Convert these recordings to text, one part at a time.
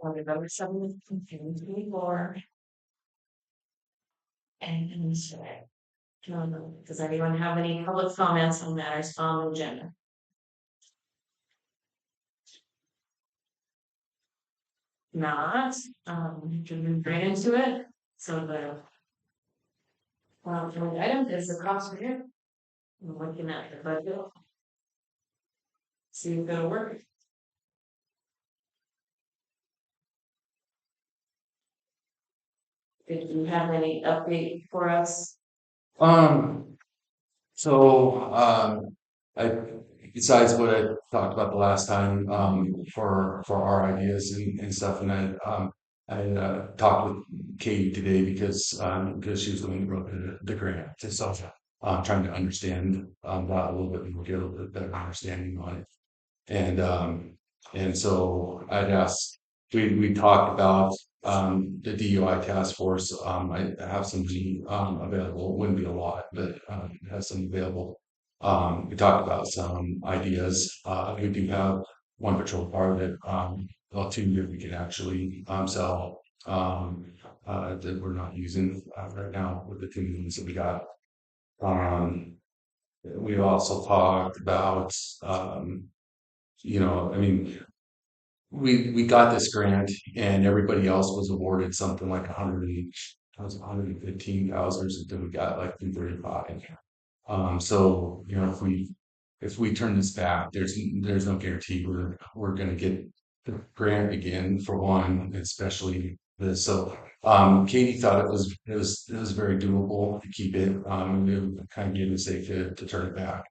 on November 7th, 2024. And does anyone have any public comments on matters on the agenda? Not, we can move right into it. So the item is the cost review. I'm looking at the budget. See if it'll work. Did you have any update for us? Um, so, I, besides what I talked about the last time, for our ideas and stuff, and I talked with Katie today because she was the one who wrote the grant. So, trying to understand, that a little bit more, get a little bit better understanding on it. And so I'd asked, we talked about the DUI task force. I have somebody available, wouldn't be a lot, but have some available. We talked about some ideas. We do have one patrol car that well, two that we could actually sell that we're not using right now with the two units that we got. Um, we also talked about I mean, we got this grant and everybody else was awarded something like 115,000 or something. We got like 235. So if we turn this back, there's no guarantee we're gonna get the grant again for one, especially this. So Katie thought it was very doable to keep it. It would kind of give us safe to turn it back.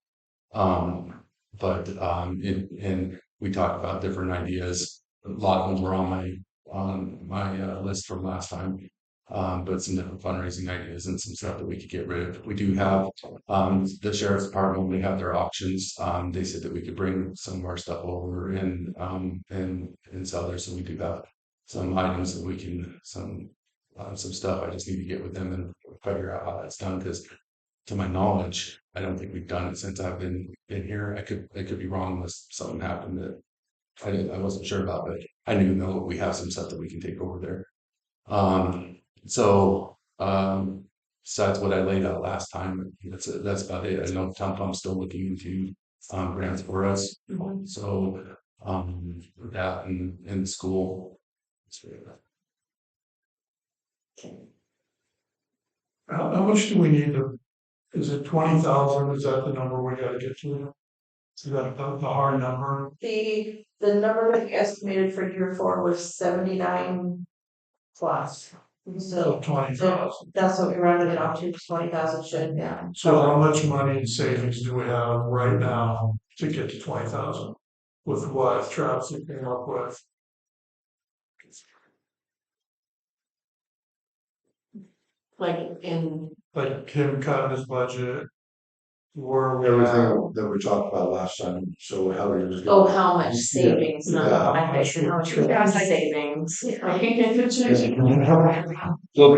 Um, and we talked about different ideas. A lot of them were on my list from last time. But some different fundraising ideas and some stuff that we could get rid of. We do have the sheriff's department when they have their auctions. They said that we could bring some of our stuff over and sell there. So we do have some items that we can some stuff. I just need to get with them and figure out how that's done because to my knowledge, I don't think we've done it since I've been here. I could be wrong unless something happened that I wasn't sure about, but I do know we have some stuff that we can take over there. So besides what I laid out last time, that's about it. I know Tom Tom's still looking into grants for us. So that in school. How much do we need to, is it 20,000? Is that the number we gotta get to? Is that the hard number? The number that you estimated for year four was 79 plus. So So 20,000. that's what we rounded it off to, 20,000 should, yeah. So how much money in savings do we have right now to get to 20,000? With what Travis came up with? Like in Like him cutting his budget, where we at? Everything that we talked about last time, so how we just. how much savings? No, Yeah. I think how much savings. Well,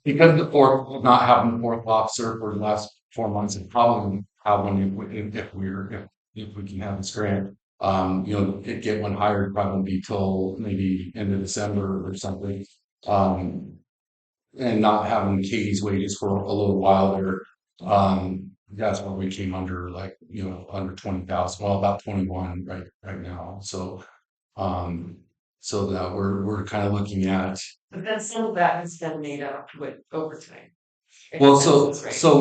because not having the fourth officer for the last 4 months, and probably have one if we can have this grant. Get one hired probably won't be till maybe end of December or something. And not having Katie's wages for a little while there. That's where we came under under 20,000, well about 21 right now. So so that we're kind of looking at. But then some of that has been made up with overtime. Well, expenses, right? so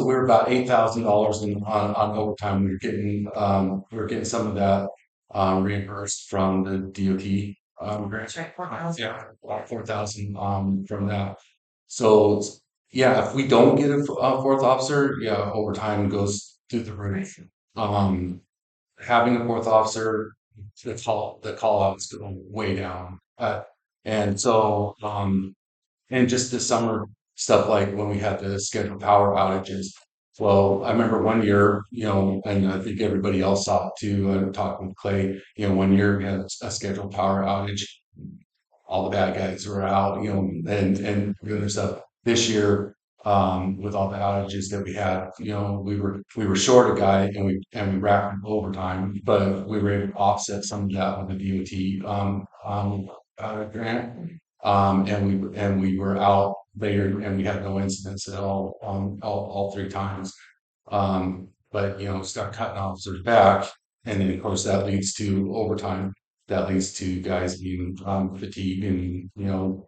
we're about $8,000 on overtime. We were getting some of that reimbursed from the DOT grant. That's right, 4,000. Yeah, about 4,000 from that. So yeah, if we don't get a fourth officer, yeah, overtime goes through the roof. Having a fourth officer, the call outs go way down. And so and just this summer stuff like when we had the scheduled power outages. Well, I remember one year, and I think everybody else saw it too. And talking with Clay, one year we had a scheduled power outage. All the bad guys were out, and doing their stuff. This year, with all the outages that we had, we were short a guy and we racked him overtime, but we were able to offset some of that with the DOT grant. And we were out later and we had no incidents at all 3 times. But start cutting officers back, and then of course that leads to overtime. That leads to guys being fatigued, and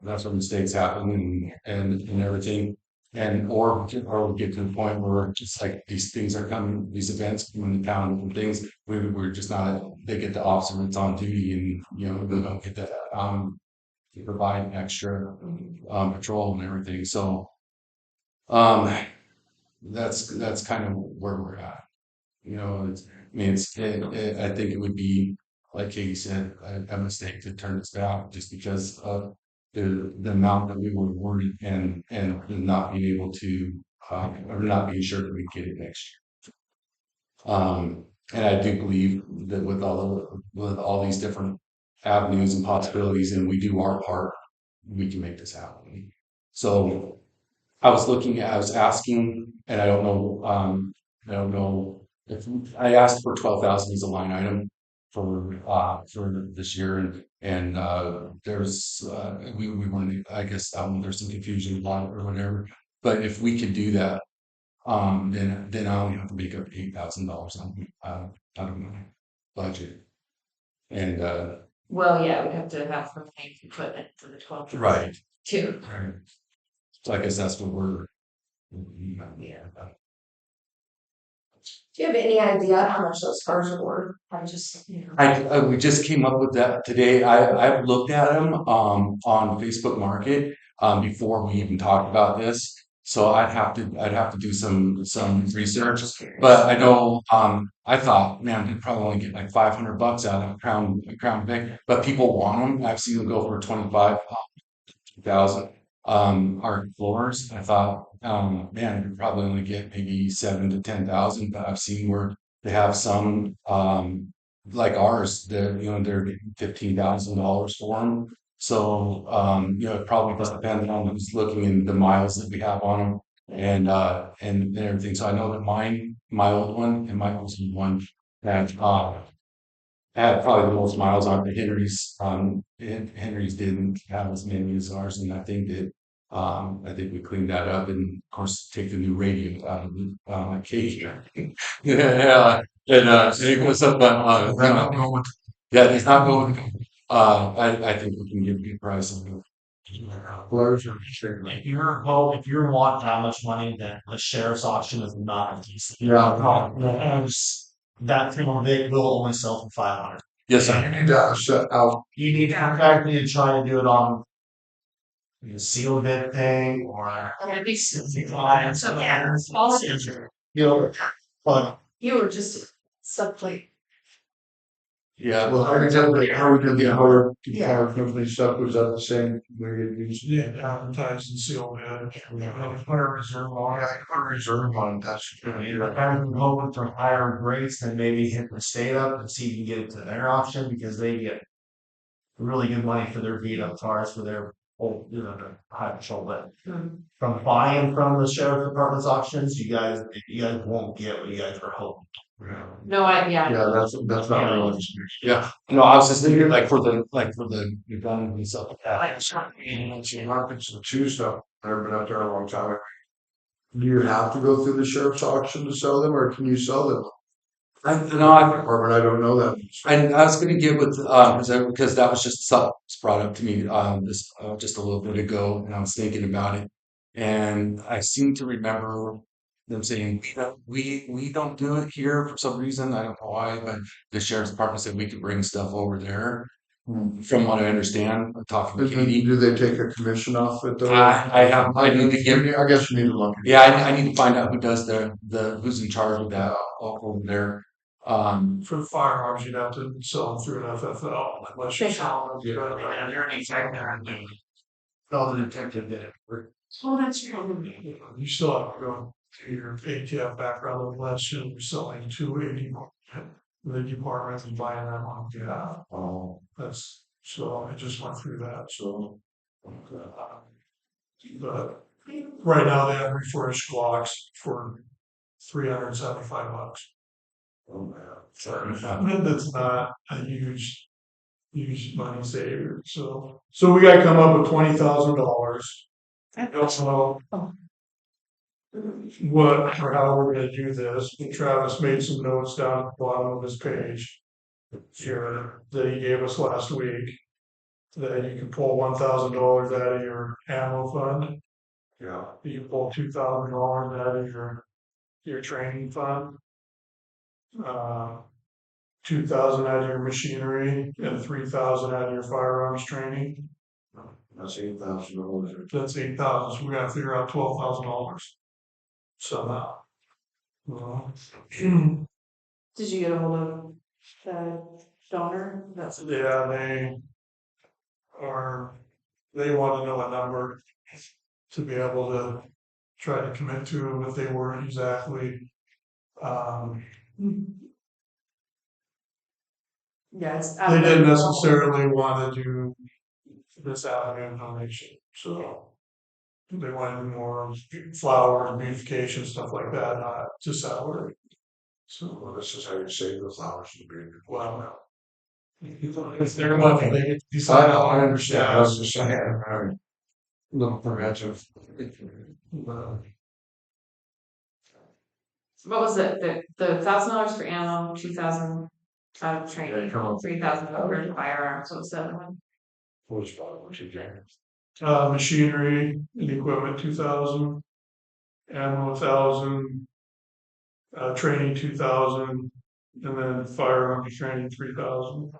that's when mistakes happen and everything. And or we get to the point where it's like these things are coming, these events coming to town and things. We're just not. They get the officer that's on duty, and they don't get that to provide extra patrol and everything. So um, that's kind of where we're at. I think it would be, like Katie said, a mistake to turn this down just because of the amount that we were awarded and not being able to, or not being sure that we get it next year. And I do believe that with all these different avenues and possibilities, and we do our part, we can make this happen. So I was asking, and I don't know if I asked for 12,000 as a line item for this year, and there's we wanted, I guess, there's some confusion about it or whatever. But if we could do that, then I only have to make up $8,000 out of my budget, and Well, yeah, we have to have some things equipment for the 12th. right. Too. Right. So I guess that's what we're. Yeah. Do you have any idea how much those cars are worth? I just, We just came up with that today. I've looked at them on Facebook Market before we even talked about this. So I'd have to do some research. But I know I thought, man, we'd probably only get like $500 out of a Crown Vic, but people want them. I've seen them go for 25,000. Our floors, I thought, man, we probably only get maybe 7 to 10,000, but I've seen where they have some like ours, they're getting $15,000 for them. So it probably just depends on who's looking and the miles that we have on them and everything. So I know that my old one and my old one had probably the most miles on the Henry's. Henry's didn't have as many as ours, and I think we cleaned that up, and of course take the new radio out of the cage. Yeah, and it goes up. Yeah, it's not going. I think we can get a good price on it. If you're wanting that much money, then the sheriff's auction is not decent. Yeah. That thing they will only sell for 500. Yes, sir. You need to shut out. You need to contact me and try to do it on the sealed bid thing or but You were just subplate. Yeah. Well, how we did the other car company stuff, was that the same way you used? Yeah, advertised and sealed bid. put a reserve on. Put a reserve on, that's. I'm hoping for higher rates than maybe hit the state up and see if you can get it to their auction because they get really good money for their beat up cars for their old, the high patrol. But from buying from the sheriff department's auctions, you guys won't get what you guys were hoping. no, Yeah, that's not really. Yeah. No, I was just thinking like for the gun and stuff like that. Markets and choose stuff, I've been out there a long time. Do you have to go through the sheriff's auction to sell them, or can you sell them? Department, I don't know that. And I was going to get with because that was just something that was brought up to me this just a little bit ago, and I was thinking about it, and I seem to remember them saying we don't do it here for some reason. I don't know why, but the sheriff's department said we could bring stuff over there. From what I understand, I'm talking to Katie. Do they take a commission off it though? I need to give. I guess you need to look. Yeah, I need to find out who does who's in charge of that over there. For the firearms, you'd have to sell them through an FFL unless you sell them. No, the detective did it. Oh, that's true. You still have to go to your ATF background unless you're selling to the department and buying them on behalf. Oh, So I just went through that, so. But Right now, they have refurbished Glocks for $375. Oh, man. Sorry. That's not a huge money saver, so we gotta come up with $20,000. I don't know what or how we're gonna do this, but Travis made some notes down at the bottom of his page here that he gave us last week, that you can pull $1,000 out of your ammo fund, Yeah, you can pull $2,000 out of your training fund, 2,000 out of your machinery, and 3,000 out of your firearms training. that's $8,000. That's 8,000, so we gotta figure out $12,000 somehow. Well, Did you get a hold of the donor? That's yeah, they want to know a number to be able to try to commit to them if they weren't exactly. yeah, it's They didn't necessarily want to do this avenue of donation, so they wanted more flowers, beautification, stuff like that, not just salary. So, Well, this is how you save the flowers from being. well, it's their money, they get to decide. I understand, I was just saying, a little preventive. What was it, the $1,000 for ammo, 2,000 out of Yeah, training, come on. 3,000 for firearms, what was the other one? Was about what you get. Machinery and equipment, 2,000, ammo, 1,000, training, 2,000, and then firearms training, 3,000.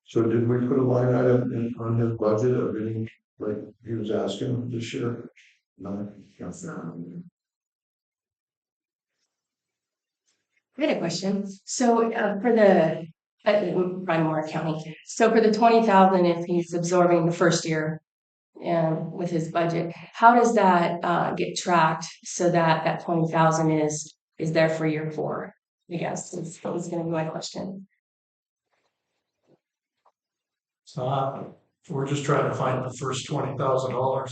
So did we put a line item in on his budget of any, like he was asking this year? No. I had a question. So for the Moore County, so for the 20,000, if he's absorbing the first year with his budget, how does that get tracked so that that 20,000 is there for year 4? I guess that was going to be my question. So we're just trying to find the first $20,000.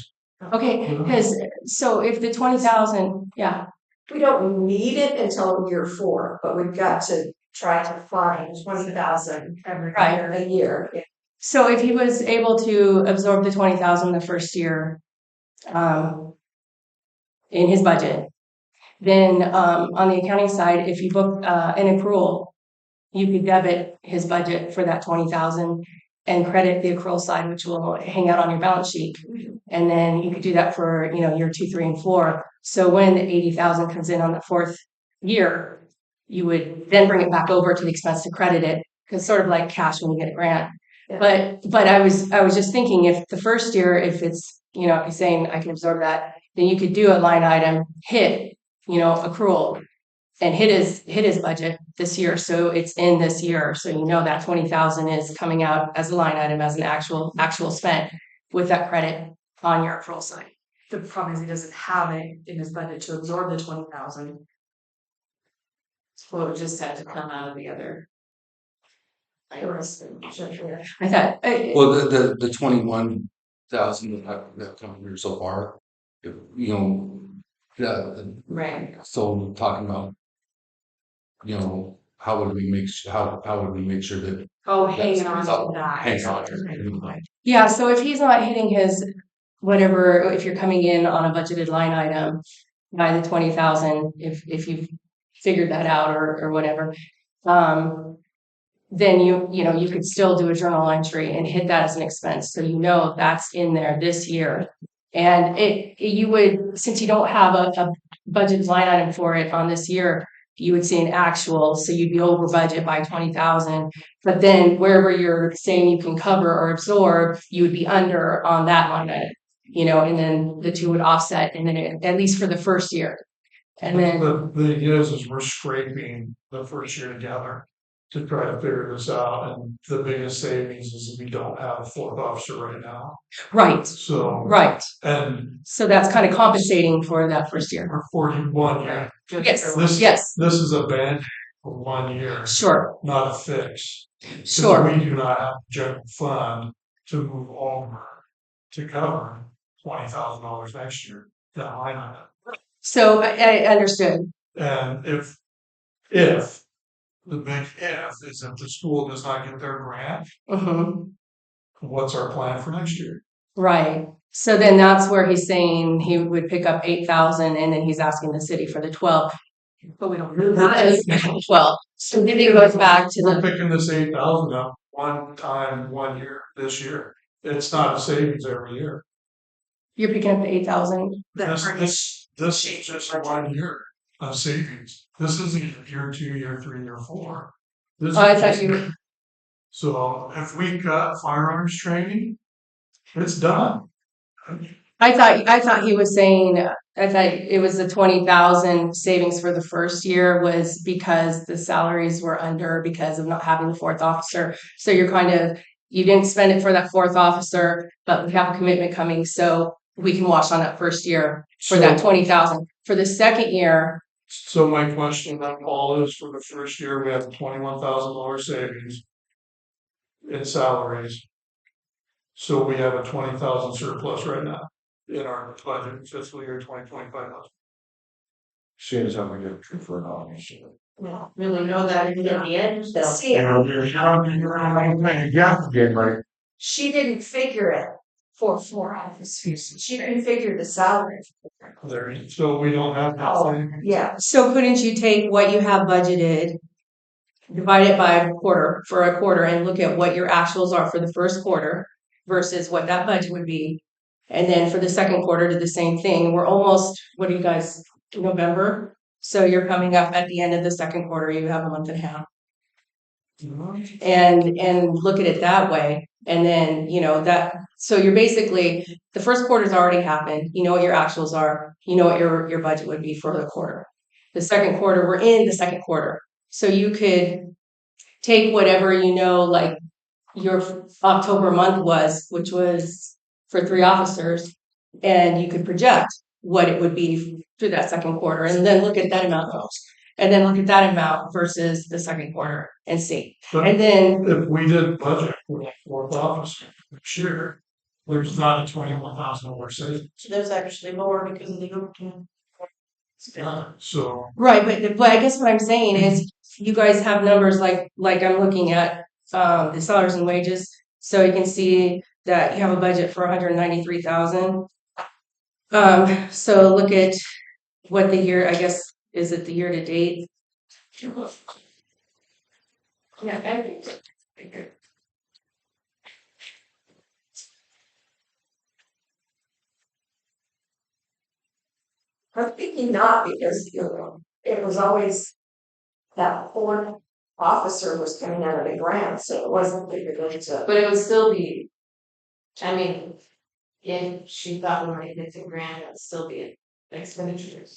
Okay, because so if the 20,000, yeah. we don't need it until year 4, but we've got to try to find 20,000 every Right. a year. So if he was able to absorb the 20,000 the first year in his budget, then on the accounting side, if you book an accrual, you could debit his budget for that 20,000 and credit the accrual side, which will hang out on your balance sheet. And then you could do that for year 2, 3, and 4. So when the 80,000 comes in on the 4th year, you would then bring it back over to the expense to credit it, because sort of like cash when you get a grant. Yeah. But I was just thinking, if the first year, if it's if you're saying I can absorb that, then you could do a line item hit accrual and hit his budget this year, so it's in this year, so that 20,000 is coming out as a line item, as an actual spent with that credit on your accrual side. The problem is he doesn't have it in his budget to absorb the 20,000. So it just had to come out of the other. I thought Well, the 21,000 that come here so far, Right. so talking about, how would we make sure that Oh, hanging on that's- to that. hang on. Yeah, so if he's not hitting his whatever, if you're coming in on a budgeted line item by the 20,000, if you've figured that out or whatever, then you could still do a journal entry and hit that as an expense, so that's in there this year. And you would, since you don't have a budget line item for it on this year, you would see an actual, so you'd be over budget by 20,000. But then wherever you're saying you can cover or absorb, you would be under on that line item, and then the two would offset, and then at least for the first year. And then The thing is we're scraping the first year together. to try to figure this out, and the biggest savings is we don't have a fourth officer right now, Right, so. right. And So that's kind of compensating for that first year. for 41 year, Yes, this, yes, this is a band for 1 year, sure, not a fix. 'Cause sure. we do not have a general fund to move over to cover $20,000 next year, that line item. So I understood. And if the big if is if the school does not get their grant, Mhm. what's our plan for next year? Right. So then that's where he's saying he would pick up 8,000 and then he's asking the city for the 12. But we don't really. That is 12. So then it goes back to We're the, picking this 8,000 up one time, 1 year, this year. It's not a savings every year. you're picking up the 8,000. This is just 1 year of savings. This isn't year 2, year 3, year 4. This Oh, I is thought just- you, So if we cut firearms training, it's done. I thought he was saying, I thought it was the 20,000 savings for the first year was because the salaries were under because of not having the fourth officer. So you're kind of, you didn't spend it for that fourth officer, but we have a commitment coming, so we can wash on that first year for that 20,000. For the second year, So my question on Paul is, for the first year, we have $21,000 savings in salaries. So we have a 20,000 surplus right now in our budget fiscal year 2025. Seeing as how we get two for an officer. Really know that in the end, though. See, Again, like, she didn't figure it for 4 officers. She didn't figure the salary. There, so we don't have that Oh, thing. yeah, so couldn't you take what you have budgeted, divide it by a quarter for a quarter and look at what your actuals are for the first quarter versus what that budget would be? And then for the second quarter, do the same thing. We're almost, what are you guys, November? So you're coming up at the end of the second quarter, you have a month and a half. And look at it that way. And then, you know, that, so you're basically, the first quarter's already happened. You know what your actuals are. You know what your budget would be for the quarter. The second quarter, we're in the second quarter. So you could take whatever, you know, like your October month was, which was for 3 officers, and you could project what it would be through that second quarter, and then look at that amount. And then look at that amount versus the second quarter and see. But And then, if we did budget for the fourth officer, sure, there's not a $21,000 savings. There's actually more because of the overtime. So right, but I guess what I'm saying is you guys have numbers like I'm looking at the salaries and wages. So you can see that you have a budget for 193,000. So look at what the year, I guess, is it the year to date? Yeah, I think so. I'm thinking not because, you know, it was always that 4th officer was coming out of the grant, so it wasn't figured into. But it would still be, I mean, if she thought we might get the grant, it would still be expenditures.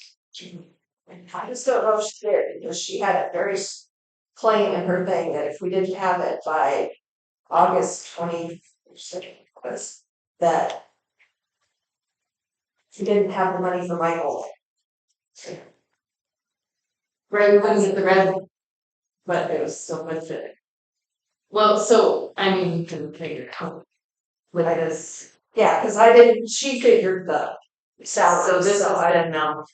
I just don't know if she did, because she had it very plain in her thing that if we didn't have it by August 26th, was that she didn't have the money for Michael. Right, we wouldn't get the red, but it was still budgeted. Well, so, I mean, you can figure it out with this. Yeah, because I didn't, she figured the salary. So this is I the now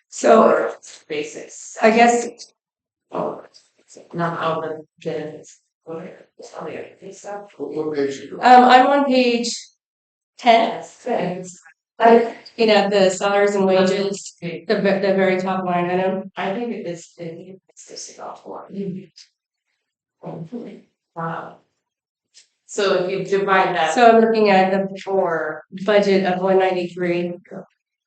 So basics. I guess, Oh, not all the benefits. Whatever. All the other stuff. what page you go? I'm on page 10. Yes, thanks. I'm looking at the salaries and wages, Okay, the very top line item. I think it's this about one. So if you divide that. So I'm looking at the budget of 193.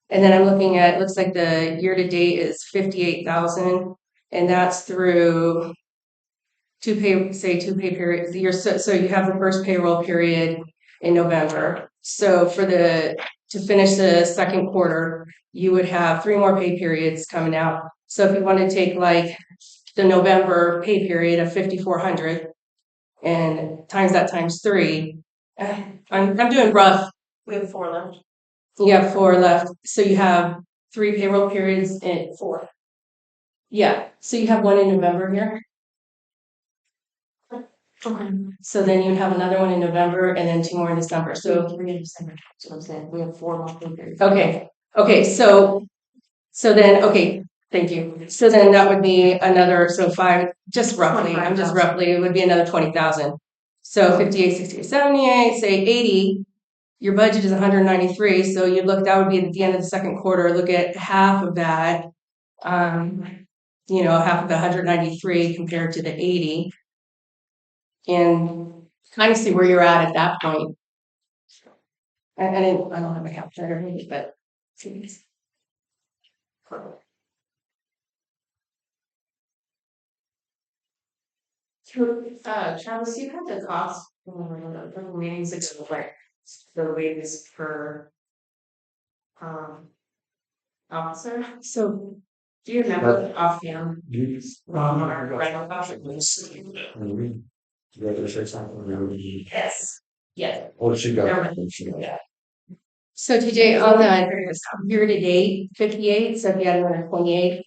And then I'm looking at, it looks like the year to date is 58,000. And that's through two pay periods. So you have the first payroll period in November. So to finish the second quarter, you would have 3 more pay periods coming out. So if you want to take like the November pay period of 5,400 and times that times 3. I'm doing rough. We have 4 left. You have 4 left, so you have 3 payroll periods and 4. yeah. So you have 1 in November here. So then you'd have another one in November and then 2 more in December. So 3 in December, that's what I'm saying, we have 4 monthly periods. okay, so then, okay, thank you. So then that would be another, so 5, just roughly, I'm just roughly, it would be another 20,000. So 58, 68, 78, say 80, your budget is 193, so you look, that would be at the end of the second quarter, look at half of that, half of the 193 compared to the 80. And kind of see where you're at that point. I don't have a calculator maybe, but Travis, you had the cost from meetings ago, like the wages per officer. so Do you remember offhand? Yes. Yes. What she got? So TJ, on that year to date, 58, so if you had another 28,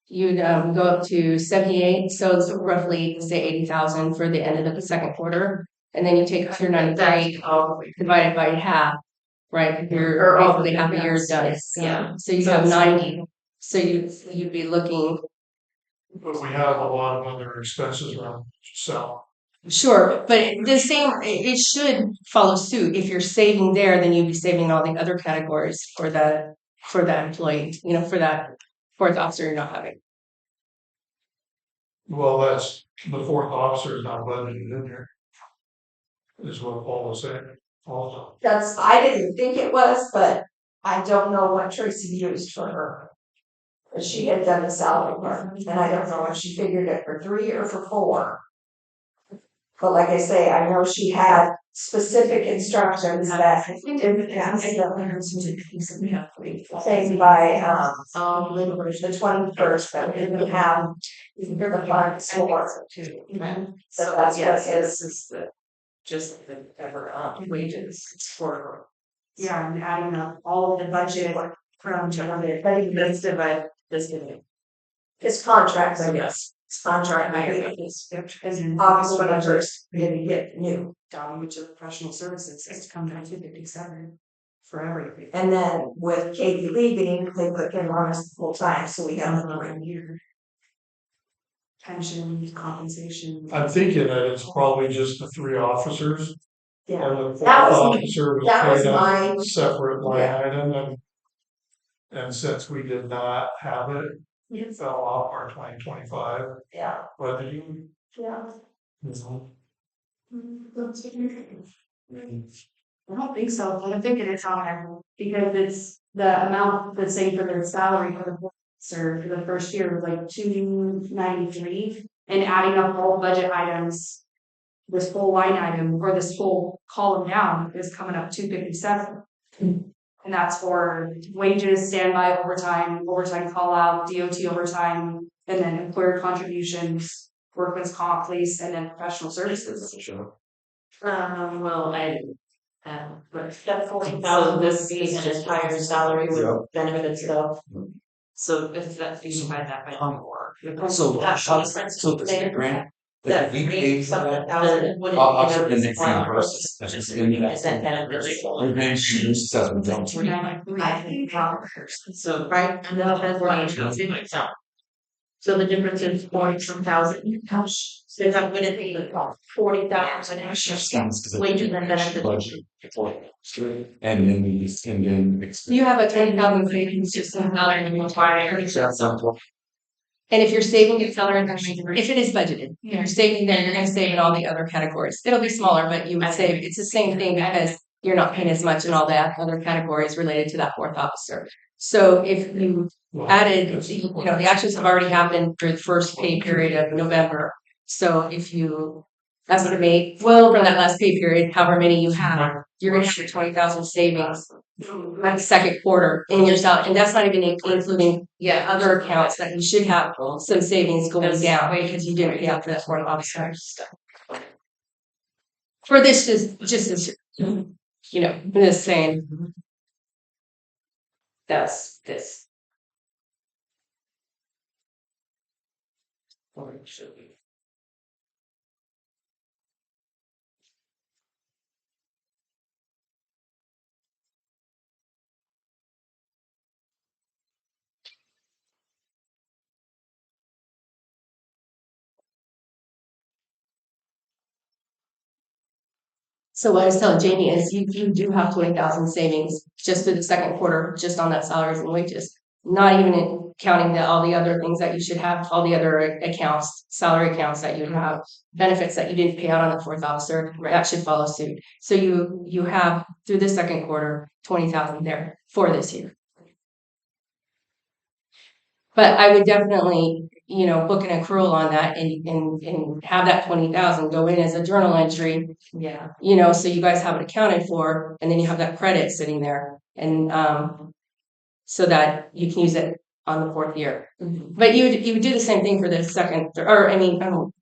you'd go up to 78, so it's roughly say 80,000 for the end of the second quarter. And then you take 193 divided by half, right? You're basically half a year's done. Yeah. So you have 90. So you'd be looking. But we have a lot of other expenses around, so. Sure, but the same, it should follow suit. If you're saving there, then you'd be saving all the other categories for that employee, for that 4th officer you're not having. Well, that's, the 4th officer is not budgeted in here. Is what Paul was saying also. I didn't think it was, but I don't know what Tracy used for her. But she had done the salary part, and I don't know if she figured it for 3 or for 4. But like I say, I know she had specific instructions that didn't pass the thing by the 21st, but we didn't have the funds for. So that's what This is just the ever wages for. Yeah, and adding up all of the budget from Let's divide this in. His contracts, I Yes. guess. His contract, August August 21st, we didn't get new. down, which is professional services, it's come down to 57 for everything. And then with Katie leaving, they put him on us full time, so we have Another another. year. Pension, compensation. I'm thinking that it's probably just the 3 officers. Yeah, And the 4th That was- officer was that was paid a mine. separate line Yeah. item and since we did not have it, it fell off our 2025 yeah, budgeting. yeah. I don't think so, I don't think it is on there, because it's the amount that's saying for their salary for the officer for the first year was like 293, and adding up all budget items. This whole line item or this whole column down is coming up 257. And that's for wages, standby, overtime call out, DOT overtime, and then employer contributions, workman's comp, police, and then professional services. Well, but That 40,000 this would be is an just entire salary Yeah. with benefits though. So if that, you divide that by 4. So the grant that we paid for that, officer and the grant process, that's just in the. Organization assessment. I think so, right, and then that's why. So the difference is 40,000. So that would it be 40,000 extra wages and benefits. Budget. And then we just, and then. You have a 10,000 savings just in and if you're saving your salary, if it is budgeted, if you're saving there, you're going to save in all the other categories. It'll be smaller, but you would save. It's the same thing because you're not paying as much in all that other categories related to that 4th officer. So if you added, the actions have already happened for the first pay period of November. So if you estimate, well, from that last pay period, however many you have, you're going to have your 20,000 savings like second quarter in your salary, and that's not even including Yeah, other accounts that you should have some savings going down because you didn't pay out for that fourth officer. For this is just as, you know, this saying. That's this. Or it should be. So what I was telling Jamie is you do have 20,000 savings just through the second quarter, just on that salaries and wages. Not even counting all the other things that you should have, all the other accounts, salary accounts that you have, benefits that you didn't pay out on the fourth officer, that should follow suit. So you have through the second quarter, 20,000 there for this year. But I would definitely, you know, book an accrual on that and have that 20,000 go in as a journal entry. Yeah. You know, so you guys have it accounted for, and then you have that credit sitting there, and so that you can use it on the fourth year. But you would do the same thing for the second, or I mean, I don't.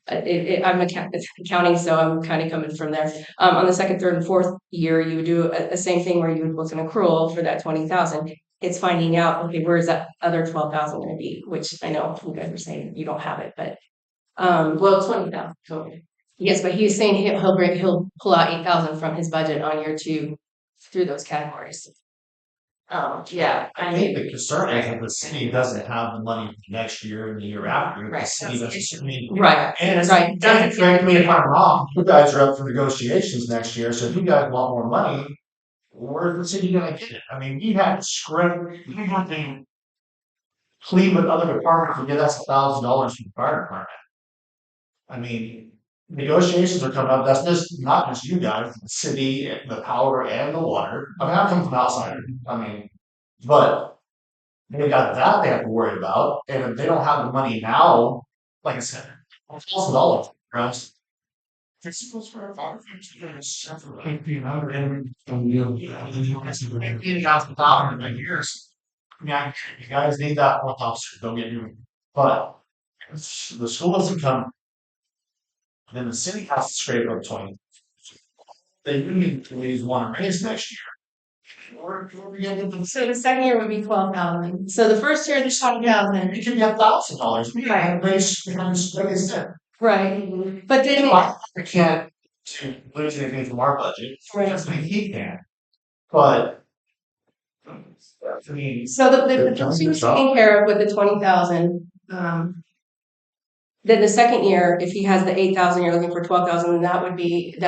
I'm accounting, so I'm kind of coming from there. On the second, third, and fourth year, you would do the same thing where you would book an accrual for that 20,000. It's finding out, okay, where is that other 12,000 going to be? Which I know you guys are saying you don't have it, but well, 20,000 total. Yes, but he's saying he'll pull out 8,000 from his budget on year 2 through those categories. Yeah, I think the concern is that the city doesn't have the money for next year and the year after. The Right, city that's the doesn't, I mean, Right, and it's, right. doesn't correct me if I'm wrong, you guys are up for negotiations next year, so if you guys want more money, where's the city gonna get it? I mean, you had to plead with other departments to get us $1,000 from the fire department. I mean, negotiations are coming up, that's just, not just you guys, the city, the power and the water. I mean, I come from outside, I mean, but they got that they have to worry about, and if they don't have the money now, like I said, $1,000, right? This was for a $1,500 in years. Yeah, you guys need that one officer, don't get me, but the school doesn't come. Then the city has to scrape up 20. The union employees want to raise next year. Or we gonna get them. So the second year would be 12,000. So the first year, the 20,000. It could be $1,000. We can raise, like I said. Right, but then I can't lose anything from our budget. Right. Doesn't mean he can. But I mean, so the person who's taken care of with the 20,000. Then the second year, if he has the 8,000, you're looking for 12,000, then that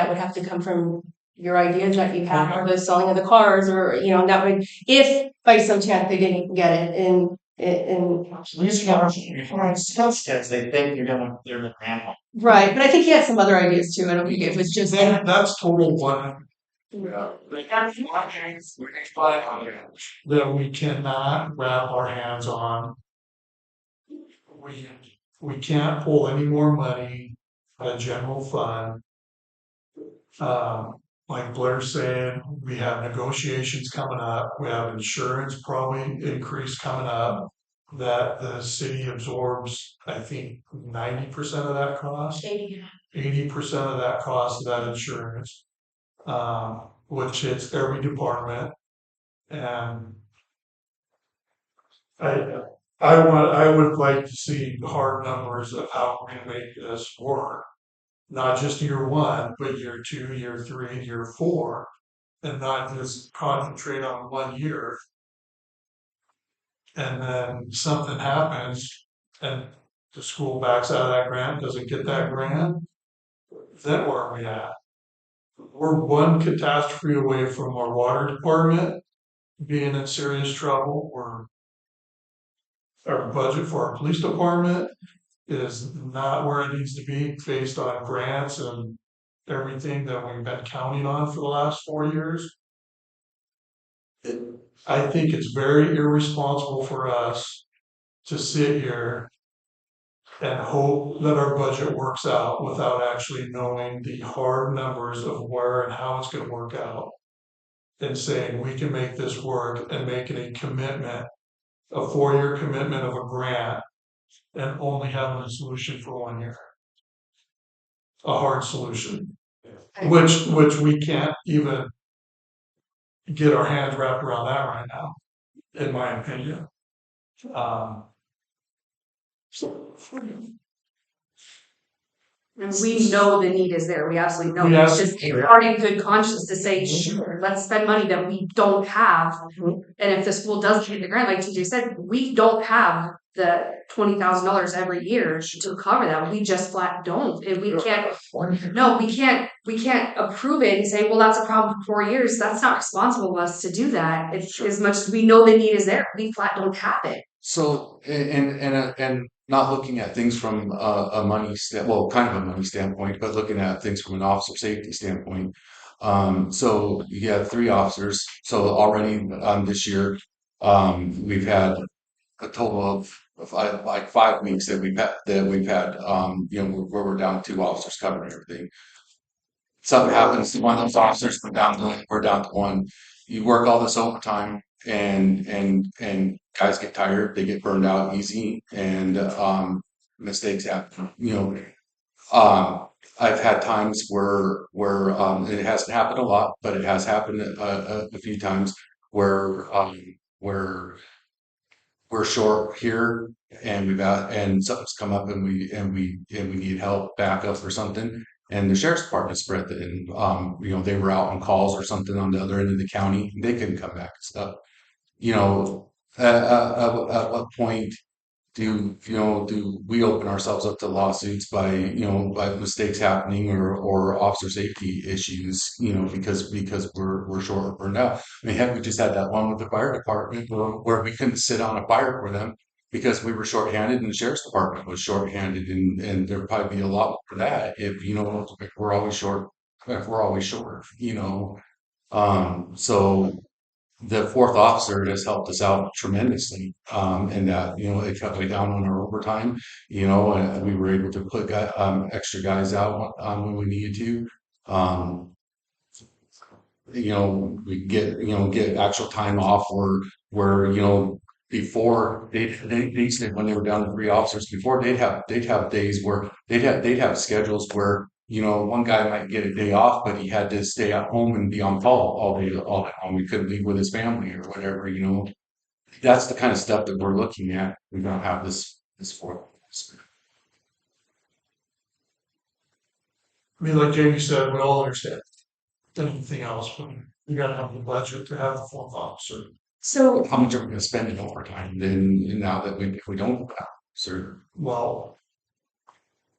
would have to come from your ideas that you have, or the selling of the cars, or you know, that would, if by some chance they didn't get it in. leasing our sales kids, they think they're the grandma. Right, but I think he had some other ideas too. I don't think it was just. That's total one. Yeah. That we cannot wrap our hands on. We can't pull any more money out of general fund. Like Blair's saying, we have negotiations coming up, we have insurance probably increase coming up. That the city absorbs, I think 90% of that cost. 80% of that cost of that insurance. Which hits every department. And I would like to see hard numbers of how we're gonna make this work. Not just year 1, but year 2, year 3, year 4, and not just concentrate on 1 year. And then something happens and the school backs out of that grant, doesn't get that grant, then where are we at? We're one catastrophe away from our water department being in serious trouble. Our budget for our police department is not where it needs to be based on grants and everything that we've been counting on for the last 4 years. I think it's very irresponsible for us to sit here and hope that our budget works out without actually knowing the hard numbers of where and how it's gonna work out. and saying, we can make this work and making a commitment, a 4-year commitment of a grant and only having a solution for 1 year. A hard solution, which we can't even get our hands wrapped around that right now, in my opinion. So, And we know the need is there. We absolutely know. We It's absolutely- just it's already good conscience to say, sure, let's spend money that we don't have. And if the school does get the grant, like TJ said, we don't have the $20,000 every year to cover that. We just flat don't. And we can't, no, we can't approve it and say, well, that's a problem for 4 years. That's not responsible of us to do that. It's as much as we know the need is there. We flat don't have it. So, and not looking at things from a money well, kind of a money standpoint, but looking at things from an officer safety standpoint. So you have 3 officers. So already this year, we've had a total of like 5 weeks that we've had, where we're down 2 officers covering everything. Something happens to one of those officers, we're down to 1. You work all this overtime, and guys get tired, they get burned out easy, and mistakes happen. I've had times where it hasn't happened a lot, but it has happened a few times where we're short here, and something's come up, and we need help, backup or something. And the sheriff's department spread that, and they were out on calls or something on the other end of the county. They couldn't come back and stuff. At what point do we open ourselves up to lawsuits by mistakes happening, or officer safety issues, because we're short or burned out. I mean, heck, we just had that one with the fire department where we couldn't sit on a fire for them because we were shorthanded, and the sheriff's department was shorthanded, and there'd probably be a lot for that if if we're always short, so the 4th officer has helped us out tremendously, in that it cut way down on our overtime, and we were able to put extra guys out when we needed to. We get actual time off where before they said, when they were down to 3 officers before, they'd have days where they'd have schedules where one guy might get a day off, but he had to stay at home and be on call all day long. We couldn't leave with his family or whatever. That's the kind of stuff that we're looking at. We don't have this 4th. I mean, like Jamie said, we all understand anything else, but you gotta have the budget to have the 4th officer. So How much are we going to spend in overtime then, now that if we don't have sir? Well,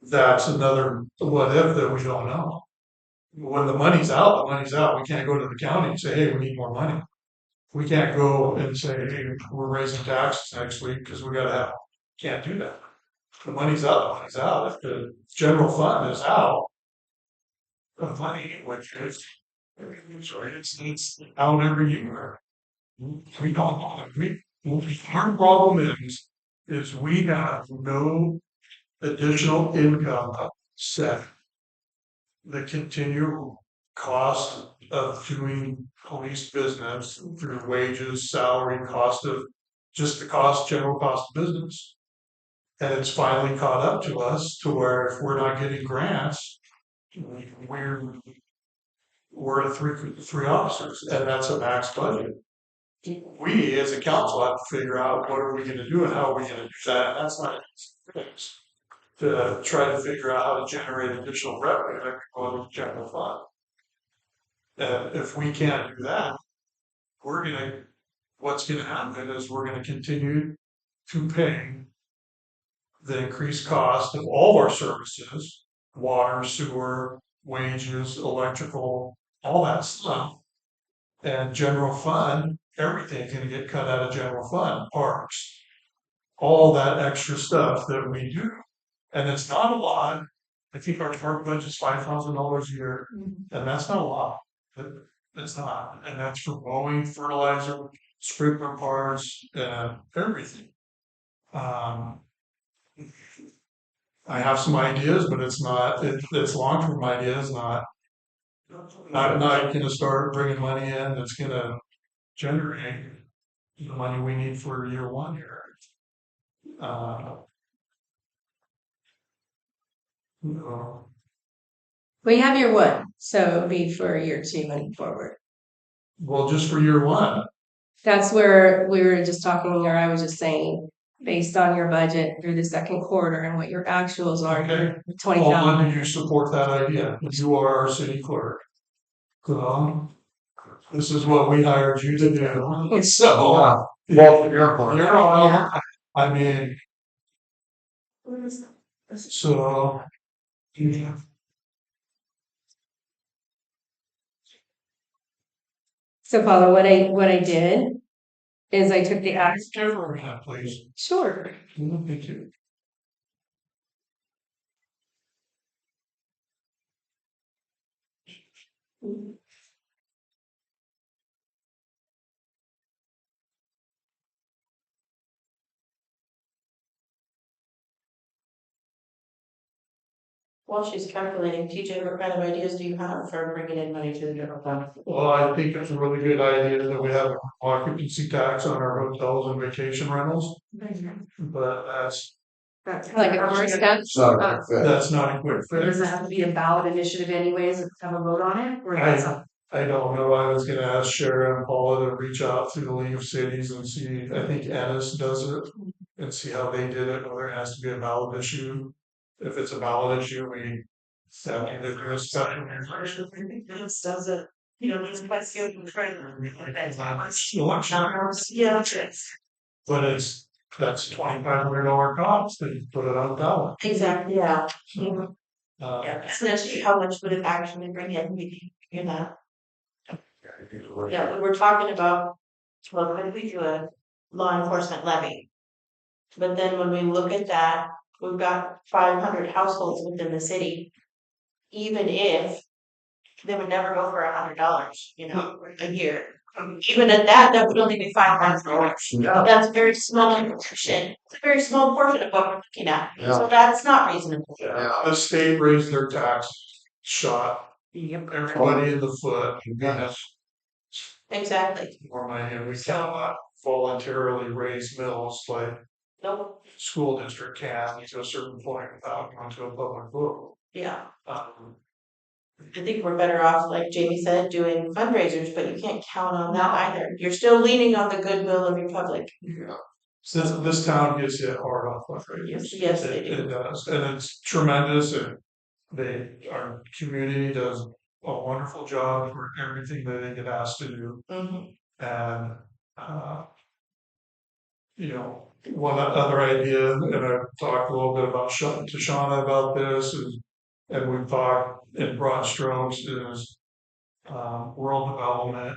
that's another what if that we don't know. When the money's out, the money's out. We can't go to the county and say, hey, we need more money. We can't go and say, hey, we're raising taxes next week because we gotta have, can't do that. The money's out, the money's out. If the general fund is out, the money, which is, it's out every year. We don't know. Our problem is we have no additional income set. The continual cost of doing police business through wages, salary, cost of just the general cost of business. And it's finally caught up to us to where if we're not getting grants, we're at 3 officers, and that's a max budget. We as a council have to figure out what are we going to do and how are we going to do that. And that's not easy fix. To try to figure out how to generate additional revenue that can go into the general fund. And if we can't do that, what's gonna happen is we're gonna continue to pay the increased cost of all of our services, water, sewer, wages, electrical, all that stuff. And general fund, everything's gonna get cut out of general fund, parks, all that extra stuff that we do. And it's not a lot. I think our park budget's $5,000 a year, and that's not a lot. It's not, and that's for mowing, fertilizer, sprinkler parts, everything. I have some ideas, but it's not. It's long-term ideas, not not gonna start bringing money in that's gonna generate the money we need for year one here. Uh, you know, We have year one, so it'll be for year two and forward. well, just for year one, That's where we were just talking, or I was just saying, based on your budget through the second quarter and what your actuals are, Okay. 20,000. do you support that idea? You are our city clerk. This is what we hired you to do. So, Well, your part. you're on. I mean, so. Yeah. So Paula, what I did is I took the act. Camera hand, please. Sure. Thank you. While she's calculating, TJ, what kind of ideas do you have for bringing in money to the general fund? Well, I think it's a really good idea that we have occupancy tax on our hotels and vacation rentals, but Like a first step. So, that's not a quick Does fix. it have to be a ballot initiative anyways, to have a vote on it, or that's a? I don't know, I was gonna ask Sharon and Paula to reach out through the League of Cities and see, I think Ennis does it. And see how they did it, whether it has to be a ballot issue. If it's a ballot issue, we have to do a special. This does it, you know, it's quite good in Election. Yeah. But that's $2,500 cost to put it on ballot. Exactly, yeah. Uh, Yeah, so that's how much would it actually bring in, you know? Yeah, we were talking about, well, when we do a law enforcement levy. But then when we look at that, we've got 500 households within the city. Even if they would never go for $100, you know, a year. Even at that, that would only be $500. That's a very small portion. It's a very small portion of what we're looking at. So that's not reasonable. The state raised their tax shot everybody in the foot. Exactly. More money, and we cannot voluntarily raise mills like Nope. school district can to a certain point without going to a public vote. Yeah. Um, I think we're better off, like Jamie said, doing fundraisers, but you can't count on that either. You're still leaning on the goodwill of your public. Yeah. So this town gets hit hard off fundraisers. Yes, they do. It does, and it's tremendous, and our community does a wonderful job for everything that they get asked to do. Mhm. And, you know, one other idea, and I've talked a little bit about to Shauna about this, and we've talked in broad strokes, is rural development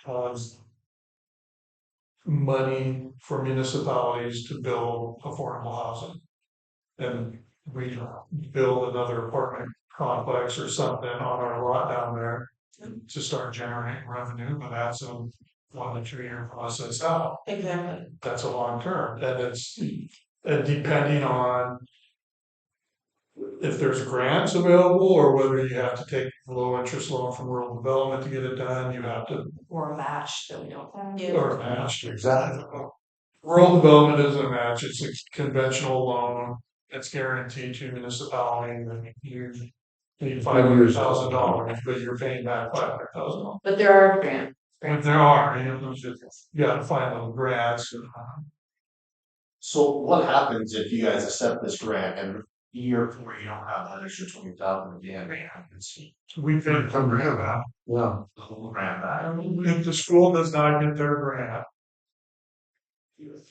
has money for municipalities to build affordable housing. And we build another apartment complex or something on our lot down there to start generating revenue, but that's a 1 to 2 year process out. Exactly. That's a long term, and depending on if there's grants available or whether you have to take a low interest loan from rural development to get it done, you have to, Or a match that we don't have. Yeah. or match. Exactly. Rural development isn't a match, it's a conventional loan, it's guaranteed to municipality, and you need $500,000, but you're paying back $500,000. But there are grants. But there are, you gotta find those grants. So what happens if you guys accept this grant and year 4 you don't have that extra 20,000 again? What happens? We pay some grant back. Yeah. The whole grant back. If the school does not get their grant,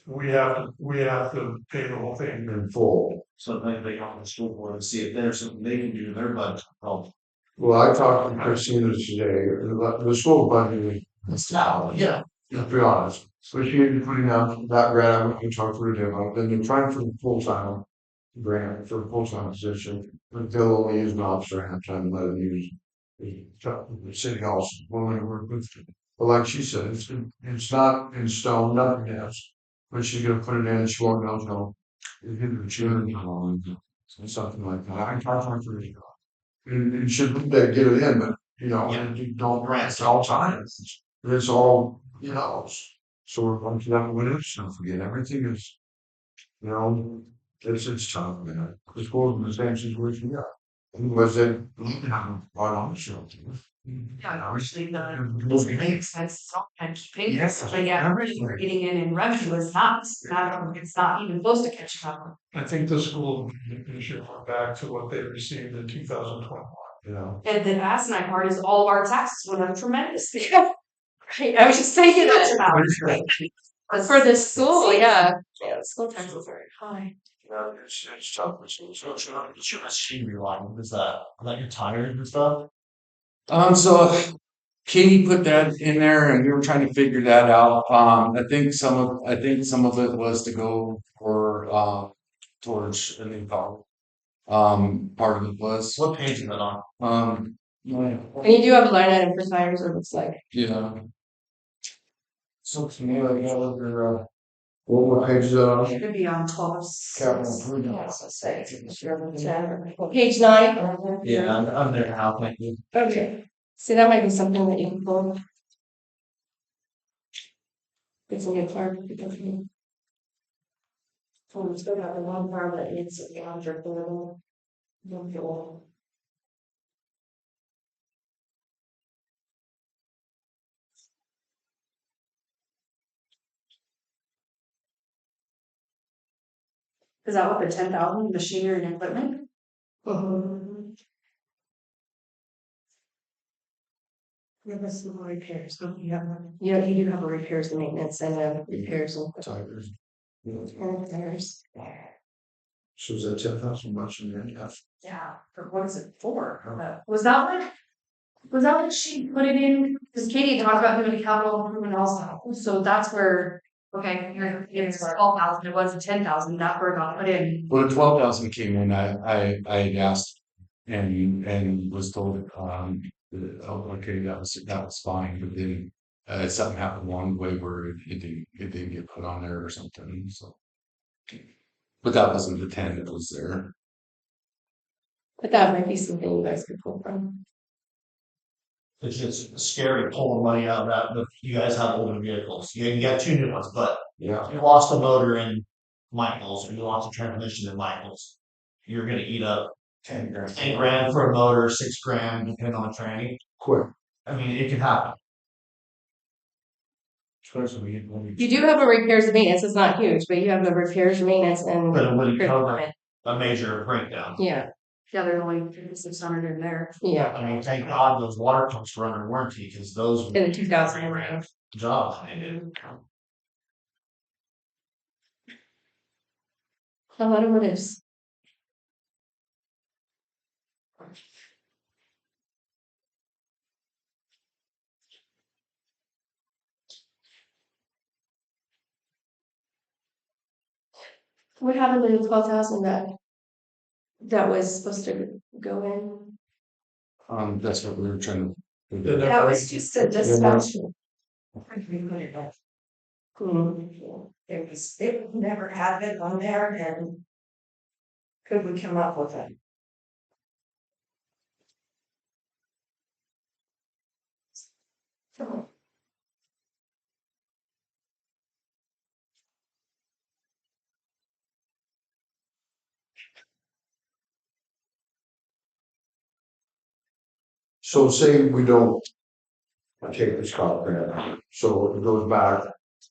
we have to pay the whole thing. In full. So then they go to the school board and see if there's something they can do in their budget to help. Well, I talked to Christina today, the school budget is now, Yeah. to be honest. So she had been putting out that grant, I went and talked to her, about, then they're trying for the full-time grant, for a full-time position, but they'll only use an officer half time, and let them use the city hall, when we work with them. But like she said, it's not in stone, nothing else. But she's gonna put it in, she won't know until it's in June, something like that. I talked to her. And should they get it in, but you know, and you don't grant at all times. It's all, you know, so we're going to that with it, don't forget, everything is, you know, it's tough, man. The school's in the same situation, yeah. Was it, right on the show. Yeah, obviously the expenses sometimes pay, Yes, but yeah, everything. getting in revenue is not, it's not even close to catching up. I think the school should go back to what they received in 2021. You know, And the asinine part is all of our taxes went up tremendously. Right, I was just thinking that for the school, yeah, the school taxes are high. it's tough, Should machine reline, is that your tires and stuff? So Katie put that in there and we were trying to figure that out. I think some of it was to go for, towards a new car. Part of it was, What page is it on? yeah, And you do have a line item for tires, it looks like. yeah. so to me, like, yeah, look, they're, what page is that on? It could be on 12. Capital improvement. Page 9. Yeah, I'm there now, thank you. Okay. See, that might be something that you can pull. It's a new car. Oh, still got the one car that needs to be under for the. Is that what the 10,000 machinery and equipment? Give us some repairs, don't you have one? Yeah, you do have a repairs and maintenance and repairs and Tires. tires. So is that 10,000 much in there? Yeah. Yeah, but what is it for? Was that what she put it in? Because Katie talked about doing a capital improvement also, so that's where, okay, it's 12,000, it was 10,000, that's where it got put in. Well, the 12,000 came in, I had asked and was told, oh, okay, that was fine, but then something happened along the way where it didn't get put on there or something, so. But that wasn't the 10 that was there. But that might be something you guys could pull from. It's just scary pulling money out of that, but you guys have older vehicles, you got 2 new ones, but Yeah. you lost a motor in Michael's, or you lost a transmission in Michael's. You're gonna eat up 10 grand for a motor, 6 grand depending on the tranny. Quick. I mean, it can happen. Especially when You do have a repairs and maintenance, it's not huge, but you have the repairs, maintenance and. But it wouldn't cover a major breakdown. Yeah, Yeah, there's only 5,600 in there. yeah, I mean, thank God those water pumps were under warranty, because those in were the 2000 range. jobs they did. A lot of what is. What happened to the 12,000 that was supposed to go in? That's what we were trying to. The That was just a discussion. Hmm. It never had it on there and. Could we come up with it? So say we don't take this car grant, so it goes back,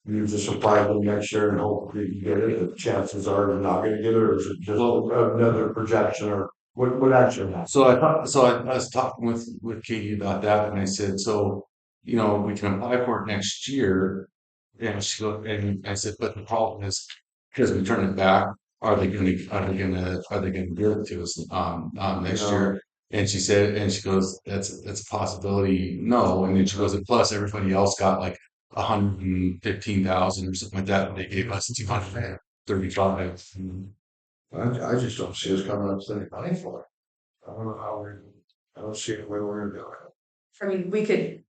you just apply for the next year and hopefully you get it, the chances are you're not gonna get it, or is it just another projection, or what actually happens? So I was talking with Katie about that and I said, so, you know, we can apply for it next year. And she go, and I said, but the problem is, because we turn it back, are they gonna give it to us, next year? And she said, and she goes, that's a possibility, no, and then she goes, and plus everybody else got like 115,000 or something like that, and they gave us 235. I just don't see us coming up with any money for it. I don't know how I don't see the way we're gonna do it. I mean, we could,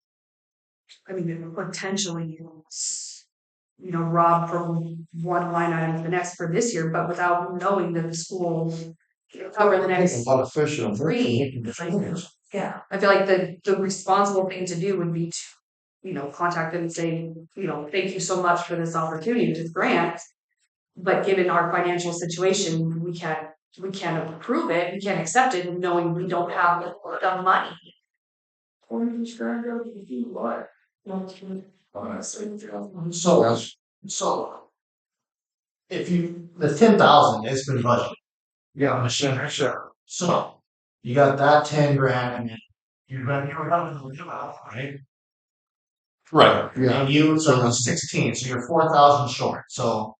potentially, rob from one line item to the next for this year, but without knowing that the school cover the A next lot of fish in them. 3 years. Yeah, I feel like the responsible thing to do would be to, contact them and say, thank you so much for this opportunity with this grant. But given our financial situation, we can't approve it, we can't accept it, knowing we don't have the money. So, so. If the 10,000, it's been budgeted. Yeah, sure. So, you got that 10 grand and then you're running right? Right. Yeah. And so it's 16, so you're 4,000 short, so.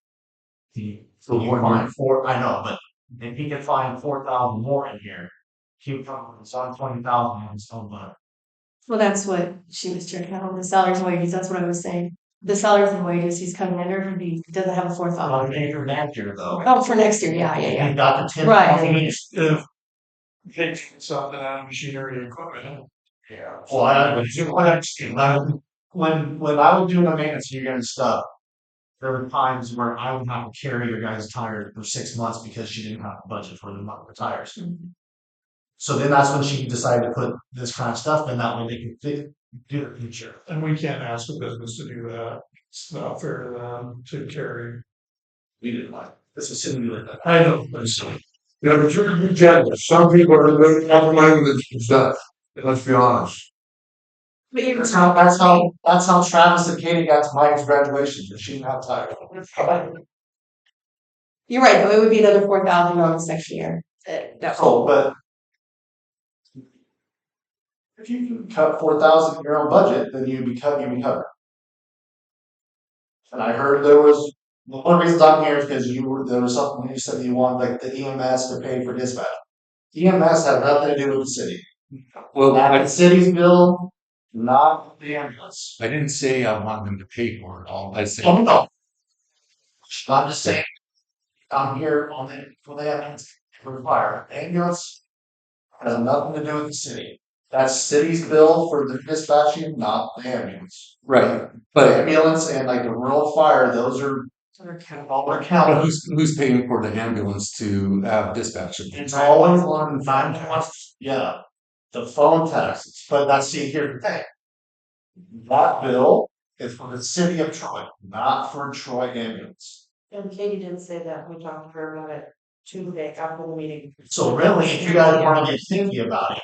For You 1 find year. four, I know, but if he can find 4,000 more in here, keep from, it's on 20,000 on his own money. Well, that's what she was checking out, the salaries and wages, that's what I was saying. The salaries and wages, he's coming under, he doesn't have a fourth On option. an acre next year though. Oh, for next year, yeah. You got the 10. Right. If taking something out of machinery and equipment. Yeah. Well, when I was doing the maintenance of your guys' stuff, there were times where I would have to carry your guys' tires for 6 months because she didn't have a budget for the tires. So then that's when she decided to put this kind of stuff in, that way they could do the future. And we can't ask a business to do that. It's not fair to them to carry. We didn't like, this was sitting like that. I know, but so. Yeah, but you're generous. Some people are very compromising this stuff. Let's be honest. But you're That's how Travis and Katie got to Mike's graduation, because she didn't have tires. You're right, though, it would be another 4,000 on this next year. So, but if you can cut 4,000 in your own budget, then you'd be covered. And I heard there was, the one reason I'm here is because there was something you said you wanted, like the EMS to pay for dispatch. EMS had nothing to do with the city. Well, Not the city's bill, not the ambulance. I didn't say I want them to pay for it all. I said, Oh, no. I'm just saying, I'm here for the ambulance, for fire. Ambulance has nothing to do with the city. That's city's bill for the dispatching, not the ambulance. right, The but ambulance and like the rural fire, those are all their counted. who's paying for the ambulance to have dispatch? It's always on 911, yeah, the phone taxes, but that's, see, here's the thing. That bill is for the city of Troy, not for Troy ambulance. And Katie didn't say that, we talked to her about it Tuesday after the meeting. So really, if you guys wanna get thinky about it,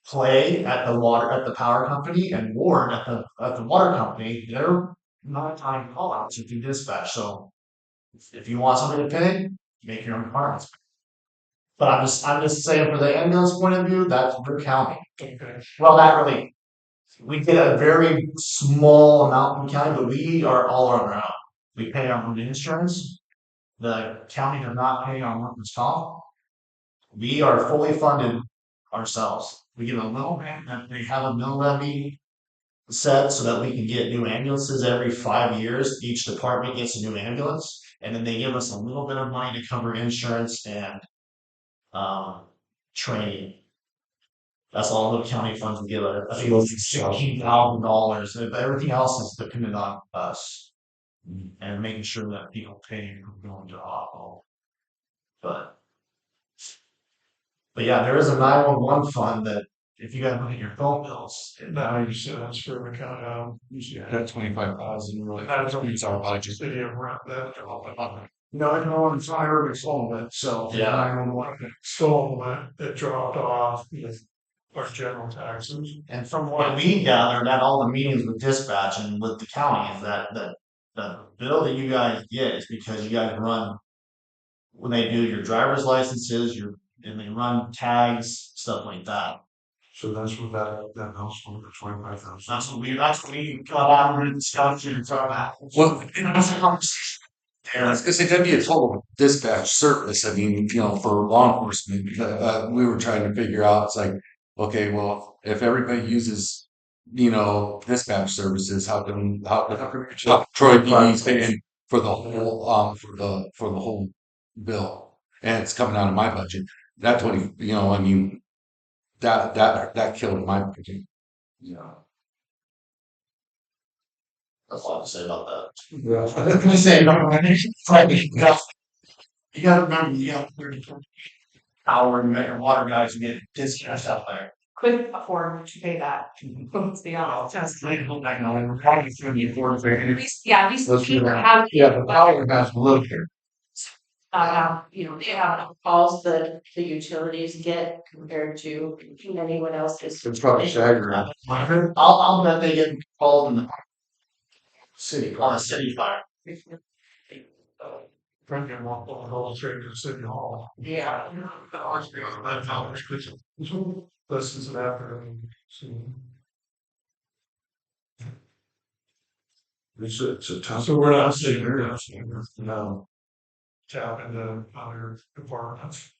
play at the power company and Ward at the water company, they're not time call outs if you dispatch, so. If you want somebody to pay, make your own departments. But I'm just saying, for the ambulance point of view, that's Brick County. Okay. Well, not really. We get a very small amount from county, but we are all on our own. We pay our own insurance. The county does not pay our workers' comp. We are fully funded ourselves. We get a little bit, and they have a mill levy set so that we can get new ambulances every 5 years. Each department gets a new ambulance, and then they give us a little bit of money to cover insurance and training. That's all the county funds we get. I think it's $16,000. Everything else is dependent on us and making sure that people pay for going to hospital. But yeah, there is a 911 fund that if you guys look at your phone bills, Now you said that's for the county, That 25,000 really. That's It's our budget. city of rent that. No, I know on fire, it's all that, so. Yeah. 911 stolen it dropped off with our general taxes. and from what we gathered at all the meetings with dispatch and with the county is that the bill that you guys get is because you guys run when they do your driver's licenses, and they run tags, stuff like that. So that's what that house for the 25,000. That's what we got out and discussed and talked about. Well, That's a conversation. I was gonna say that'd be a total dispatch service. I mean, for law enforcement, we were trying to figure out. It's like, okay, well, if everybody uses, dispatch services, how come Troy PD's paying for the whole for the whole bill, and it's coming out of my budget. That 20, I mean, that killed my budget. That's all I have to say about that. Yeah. I'm just saying, you gotta remember, you got 30. power and water guys and get discounts out there. Could afford to pay that, let's be honest. I know, and probably through the affordable. At least, yeah, at least Let's do people that. have. Yeah, the power has to live here. They have enough calls that the utilities get compared to anyone else's. It's probably staggering. I'll bet they get called in the city, on a city fire. Brendan walked all the whole straight to City Hall. Yeah. This is an afternoon. It's a tough. So we're not sitting there. No. Tap into other departments.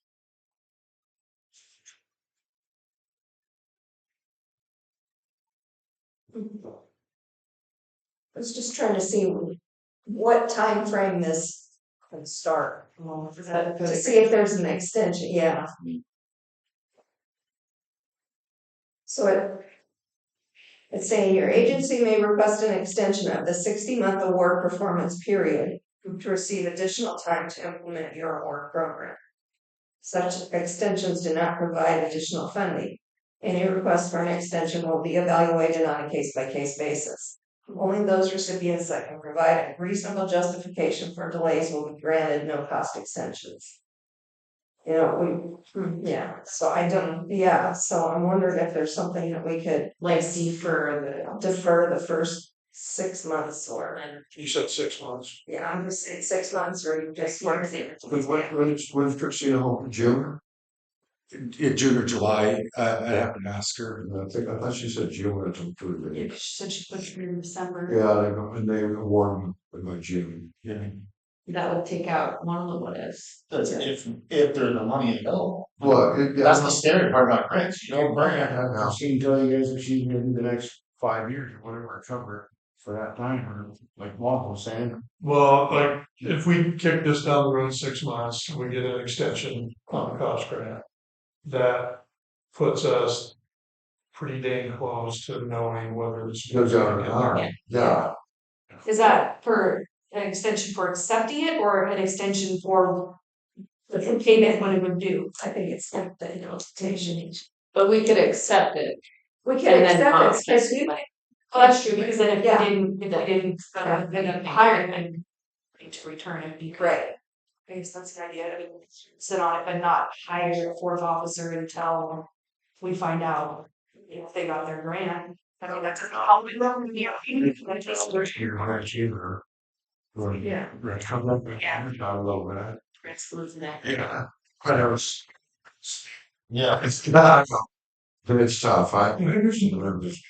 I was just trying to see what time frame this can start. To see if there's an extension, yeah. So it's saying your agency may request an extension of the 60-month award performance period to receive additional time to implement your award program. Such extensions do not provide additional funding. Any request for an extension will be evaluated on a case-by-case basis. Only those recipients that can provide a reasonable justification for delays will be granted no-cost extensions. Yeah, so so I'm wondering if there's something that we could Like defer the first 6 months or, You said 6 months. yeah, I'm just saying 6 months or you just work it. When's Christina home? June? In June or July, I have to ask her. I thought she said June. It's approved. She said she put it in December. Yeah, and they award them by June. Yeah. That would take out one of the what ifs. That's if there's the money available. Well, That's the scary part about grants. You don't bring it. Yeah. She can tell you guys if she's gonna do the next 5 years or whatever, cover for that time, or like Walt was saying. Well, like, if we kick this down the road 6 months, we get an extension on the cost grant. That puts us pretty dang close to knowing whether it's. Goes out or not. Yeah. Is that for an extension for accepting it or an extension for the payment when it would due? I think it's not the notification. But we could accept it. We And can then accept not it, because you Well, that's true, because then if Yeah. we didn't end up hiring, then we need to return it. Because right, I guess that's an idea. I mean, sit on it, but not hire a fourth officer until we find out if they got their grant. I mean, that's how we run the You're high cheaper. Yeah. Right, come up with, Yeah. not a little bit. Excludes that. Yeah. Whatever. Yeah. It's not. But it's tough. I understand this,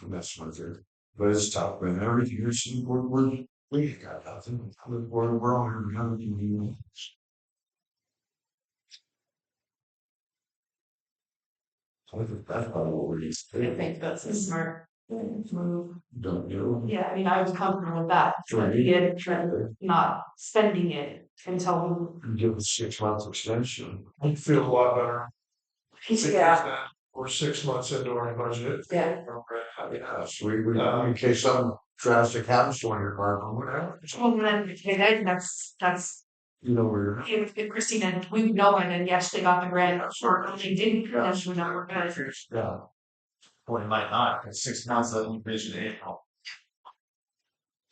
that's what it is. But it's tough, man. Everything is, we got nothing. We're all here, we have to do. I think that's probably what we're used I to. think that's a smart move. Don't do. Yeah, I mean, I was comfortable with that. Sure. Not spending it until Give us 6 months extension. I'd feel a lot better. Yeah. We're 6 months into our budget. Yeah. Yes, we, in case something drastic happens to one of your cars or whatever. well, then that's You know, we're. if Christina, we know it, and yes, they got the grant, or they didn't, yes, we know we're good. Yeah. Well, it might not, because 6 months of increase in April.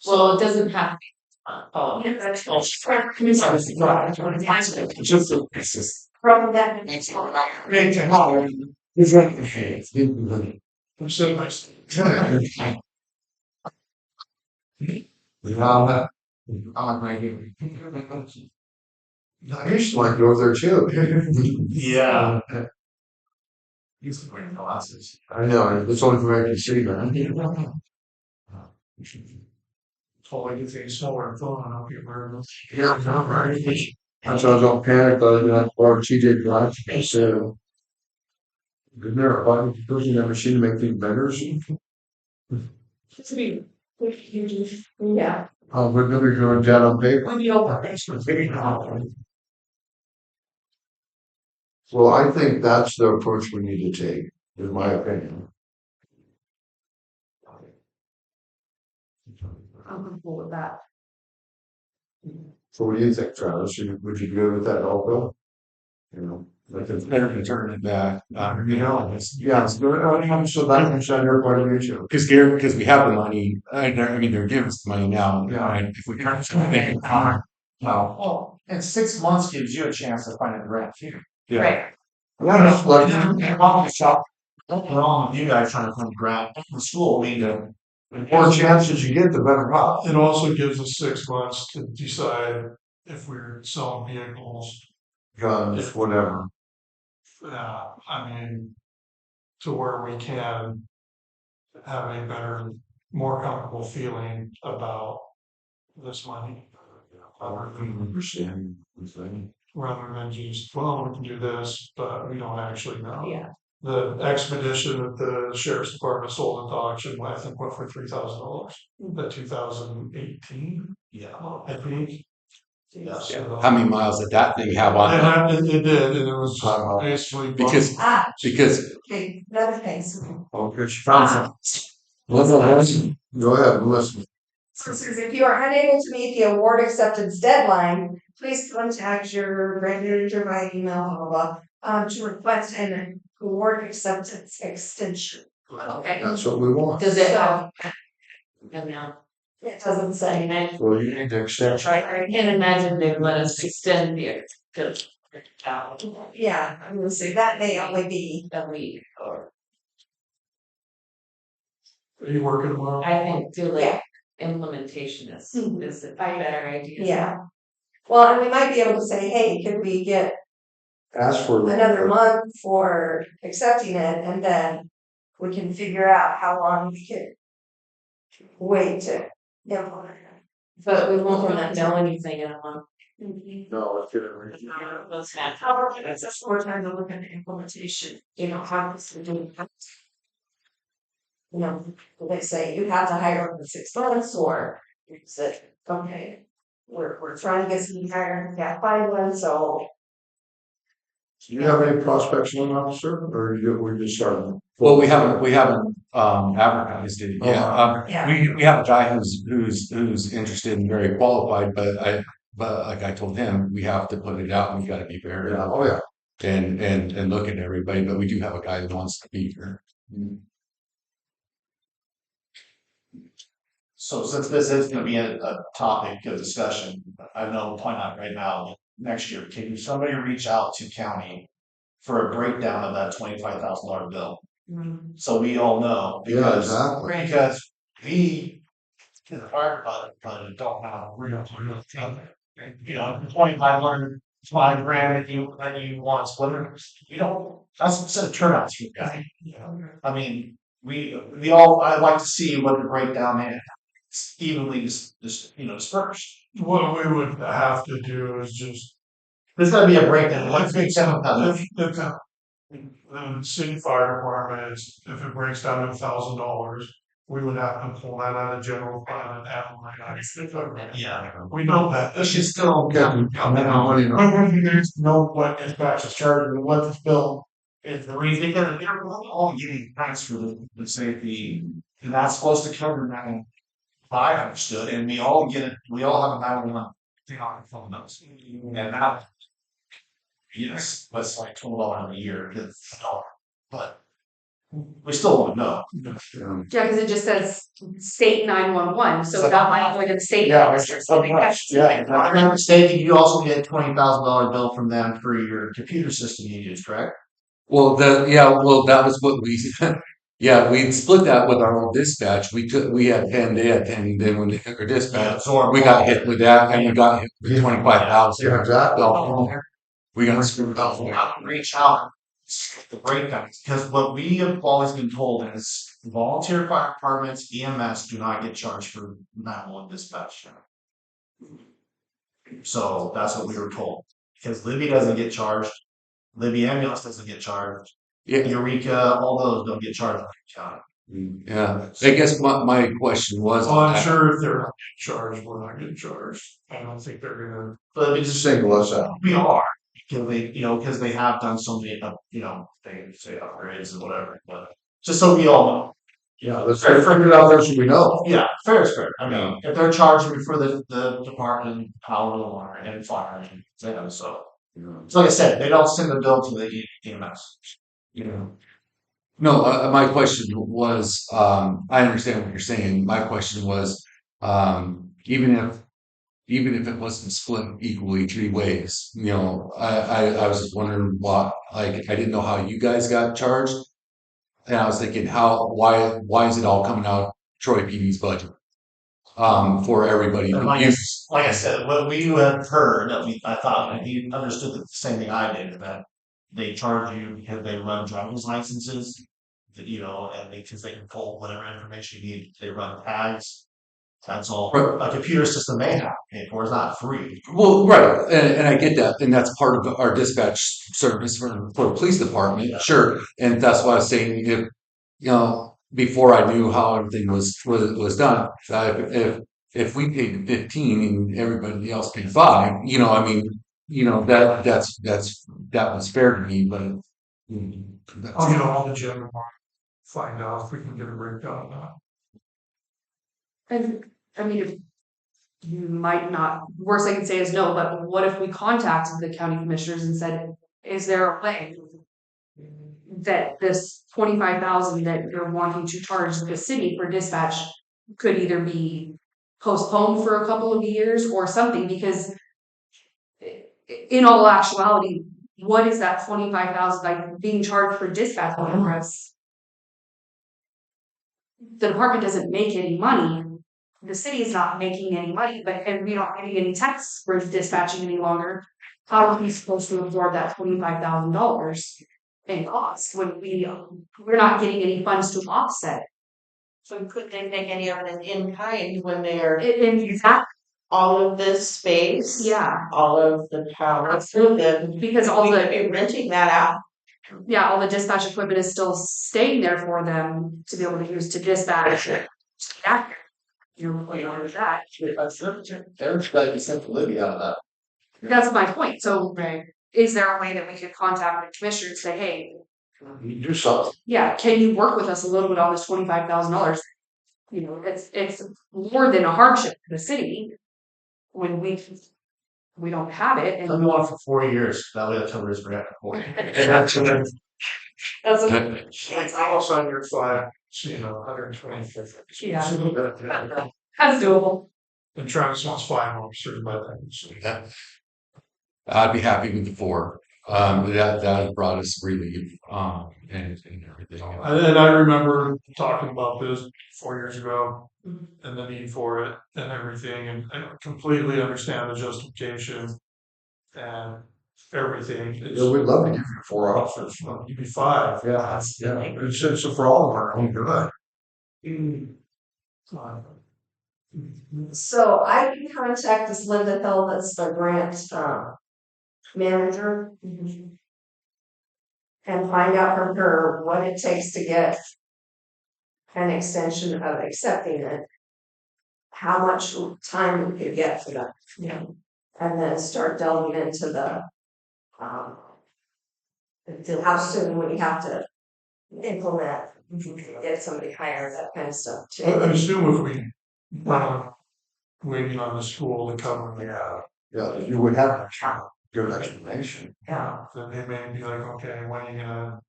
Well, it doesn't have to. Oh, Yeah, that's. Oh, Just from that. Great to have. It's like, hey, I'm sitting next. we all have. I used to like to go there too. Yeah. He's wearing glasses. I know, it's only for I can see, man. All I can think is smaller and phone, I'll get rid of Yeah, no, right. That's why I don't panic, other than or TJ drive, so. Isn't there a button pushing that machine to make things better? Yeah. We're gonna be going down on paper. When you open. Well, I think that's the approach we need to take, in my opinion. I'm comfortable with that. So what do you think, Travis? Would you go with that also? You know, Like it's better to turn it back, Yeah, so that can send her quite a bit too. because we have the money, I mean, they're giving us the money now, Yeah. and if we turn it, they can come. Wow. Well, and 6 months gives you a chance to find a grant too. Yeah, Right. Yeah, that's like, Nothing wrong with you guys trying to find a grant from the school, I mean, the more chances you get, the better off. It also gives us 6 months to decide if we're selling vehicles. Guns, whatever. I mean, to where we can have a better, more comfortable feeling about this money. Understand the thing. Rather than just, well, we can do this, but we don't actually know. Yeah. The expedition that the sheriff's department sold at the auction, I think went for $3,000, the 2018, yeah. I think. Yes. So- how many miles did that thing have on it? It did, and it was basically. Because, because, Okay, another thing, Okay, she found some. Listen, go ahead, listen. so it says, if you are unable to meet the award acceptance deadline, please contact your grant manager by email, blah, blah, blah, to request an award acceptance extension. Okay. That's what we want. Does it So- have? No. It doesn't say. Well, you need to extend. I can't imagine they let us extend the, because. Yeah, I'm gonna say that may only be, A week or, Are you working tomorrow? I think do Yeah. like implementation is Mhm. a better idea. yeah. Well, and we might be able to say, hey, could we get Ask for. another month for accepting it, and then we can figure out how long we could wait to implement it. But we won't know anything in a month. No, it's good. Those have. However, it's just more time to look at the implementation, you know, how this to do. You know, they say you have to hire them in 6 months, or you say, okay, we're trying to get some hired, can't find one, so. Do you have any prospects on officer, or we're just starting? well, we haven't, advertised it yet. Yeah. We have a guy who's interested and very qualified, but like I told him, we have to put it out and we gotta be fair. Yeah, oh, yeah. And look at everybody, but we do have a guy that wants to be here. So since this is gonna be a topic of discussion, I know, point out right now, next year, can somebody reach out to county for a breakdown of that $25,000 bill? So we all know, Yeah, because, exactly. because we, in the fire department, don't have real, you know, 2,500, $5,000 that you want, whatever, you don't, that's a set of turnout to you guy. I mean, we all, I'd like to see what the breakdown is, evenly dispersed. What we would have to do is just. There's gotta be a breakdown, let's make $7,000. If the city fire department, if it breaks down to $1,000, we would have to pull that out of general fund and add line. Yeah. We know that. This is still, Okay, how many, there's no what dispatch is charging, and what this bill is the reason, because they're all getting taxed for the safety, and that's supposed to cover that. I understood, and we all get it, we all have a 911 thing on our phone notes, and that. Yes, that's like $12 a year, it's a dollar, but we still want to know. Yeah, because it just says state 911, so that might go to the state. Yeah, register, so they have to- yeah, if I'm not mistaken, you also get a $20,000 bill from them for your computer system you use, correct? Well, that was what we, yeah, we split that with our old dispatch. We had 10, they had 10, then when they took our dispatch, we got hit with that and we got hit with 25,000. Yeah, exactly. We got screwed up. Reach out, the breakdowns, because what we have always been told is volunteer fire departments, EMS do not get charged for 911 dispatch. So that's what we were told, because Libby doesn't get charged, Libby ambulance doesn't get charged, Yeah, Eureka, all those don't get charged by the county. yeah. I guess my question was. Well, I'm sure if they're not getting charged, we're not getting charged. I don't think they're gonna. But Just single us out. we are, because they, because they have done so many, they say upgrades and whatever, but just so we all know. Yeah, let's figure it out there so we know. Yeah, fair is fair. I mean, if they're charging me for the department, power and water and fire, and so So like I said, they don't send the bill to the EMS. You know. No, my question was, I understand what you're saying. My question was, even if it wasn't split equally 3 ways, I was just wondering what, like, I didn't know how you guys got charged. And I was thinking, why is it all coming out of Troy PD's budget? For everybody And who like, uses. like I said, what we have heard, I thought, and he understood the same thing I did, that they charge you because they run driver's licenses, and because they can pull whatever information you need, they run tags. That's all. Right. A computer system they have to pay for is not free. Well, right, and I get that, and that's part of our dispatch service for the police department, Yeah. sure. And that's why I was saying, if before I knew how everything was done, if we paid 15 and everybody else paid 5, I mean, that was fair to me, but. I'll get all the gym tomorrow, find out if we can get a breakdown on that. And, I mean, if you might not, worst I can say is no, but what if we contacted the county commissioners and said, is there a way that this 25,000 that you're wanting to charge the city for dispatch could either be postponed for a couple of years or something? Because in all actuality, what is that 25,000 like being charged for dispatch for us? The department doesn't make any money. The city is not making any money, and we don't getting any tax for dispatching any longer. How are we supposed to absorb that $25,000 in cost when we're not getting any funds to offset? So could they make any of it in kind when they're In fact, all of this space? yeah, All of the power through them, because all we could the be renting that out. all the dispatch equipment is still staying there for them to be able to use to dispatch. With that. Everybody sent Libby out of that. That's my point. So, is there a way that we could contact the commissioner and say, hey, You do something. yeah, can you work with us a little bit on this $25,000? It's more than a hardship for the city when we don't have it. I've been And on for 4 years. That way, that's his grant for. That's that's it's almost on your 125. Yeah. That's doable. And Travis wants 5 officers by then. So. I'd be happy with the 4. That brought us relief, and everything. And I remember talking about this 4 years ago and the need for it and everything, and I completely understand the justification and everything. Yeah, we'd love to give you 4 officers. You'd be 5. Yeah, it's for all of our own good. So I can contact this Linda Hill, that's the grant manager. And find out from her what it takes to get an extension of accepting it. How much time we could get for that, and then start delving into the how soon we have to implement, get somebody hired, that kind of stuff too. I assume if we waiting on the school to cover Yeah, you would have a good explanation. Yeah, then they may be like, okay, when are you gonna?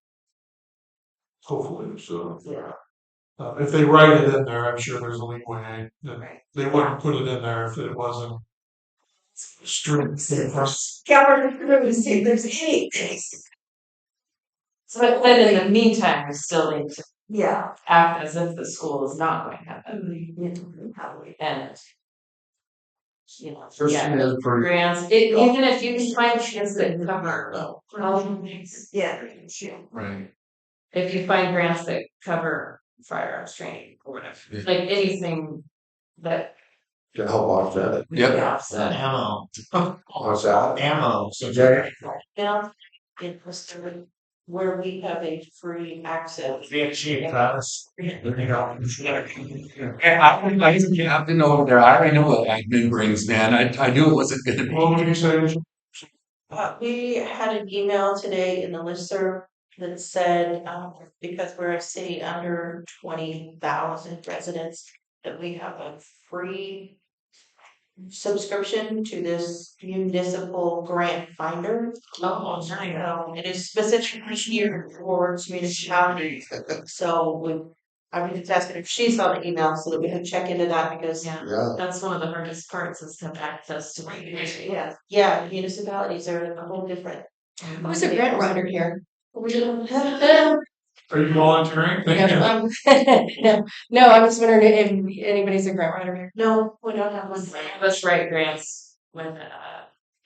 Hopefully, so. yeah. If they write it in there, I'm sure there's a leeway. They wouldn't put it in there if it wasn't strict. Scour the crew to see if there's anything. But in the meantime, we still need to Yeah. act as if the school is not going to happen. And Christian is pretty. grants, even if you can find grants that cover. Yeah. Right. If you find grants that cover firearms training or whatever, like anything that. To help offset it. Yep. Offset. Ammo. What's that? Ammo. So Okay. Now, in Worcester, where we have a free access. being cheap, Travis. I've been over there. I already know what admin brings, man. I knew it wasn't gonna be. What would you say? We had an email today in the listserv that said, because we're a city under 20,000 residents, that we have a free subscription to this municipal grant finder. Oh, I know, it is specifically here for municipalities, so I was just asking if she saw the email so that we could check into that because. Yeah. Yeah, That's one of the hardest parts is to have access to. Yeah, municipalities are a whole different. Who's a grant writer here? Are you volunteering? No, no, I'm just wondering if anybody's a grant writer here. No, we don't have one. Let's write grants when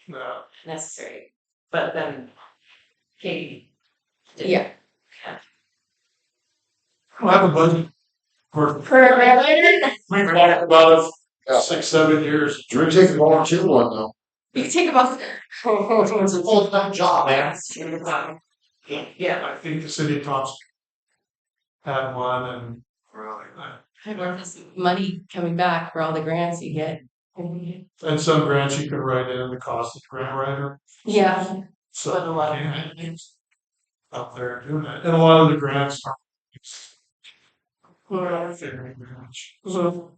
No. necessary, but then Katie. I have a budget for For a grant writer, we've had it about Yeah. 6-7 years. do we take the volunteer one though? you can take about. it's a full-time job, man. Yeah, I think the city of Thompson had one and really, I love this money coming back for all the grants you get. and some grants you can write in the cost of the grant writer. Yeah. So But a lot of yeah, it's out there doing that, and a lot of the grants are. Very much. So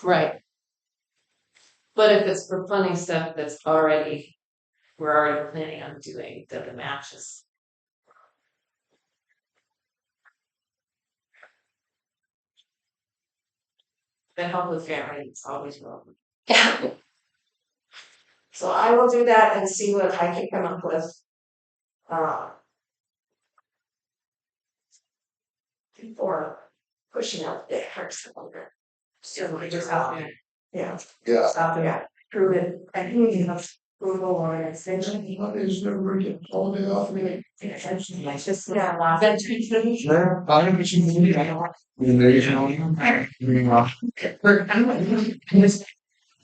Right. But if it's for funding stuff that's already, we're already planning on doing, then the match is. The help with grant writing is always welcome. So I will do that and see what I can come up with. Before pushing out the first one. So we just have to, yeah, Yeah. have to prove it, and you know, approval or an extension. Mondays never get all day off. It's just, yeah, Yeah, I think it's easy.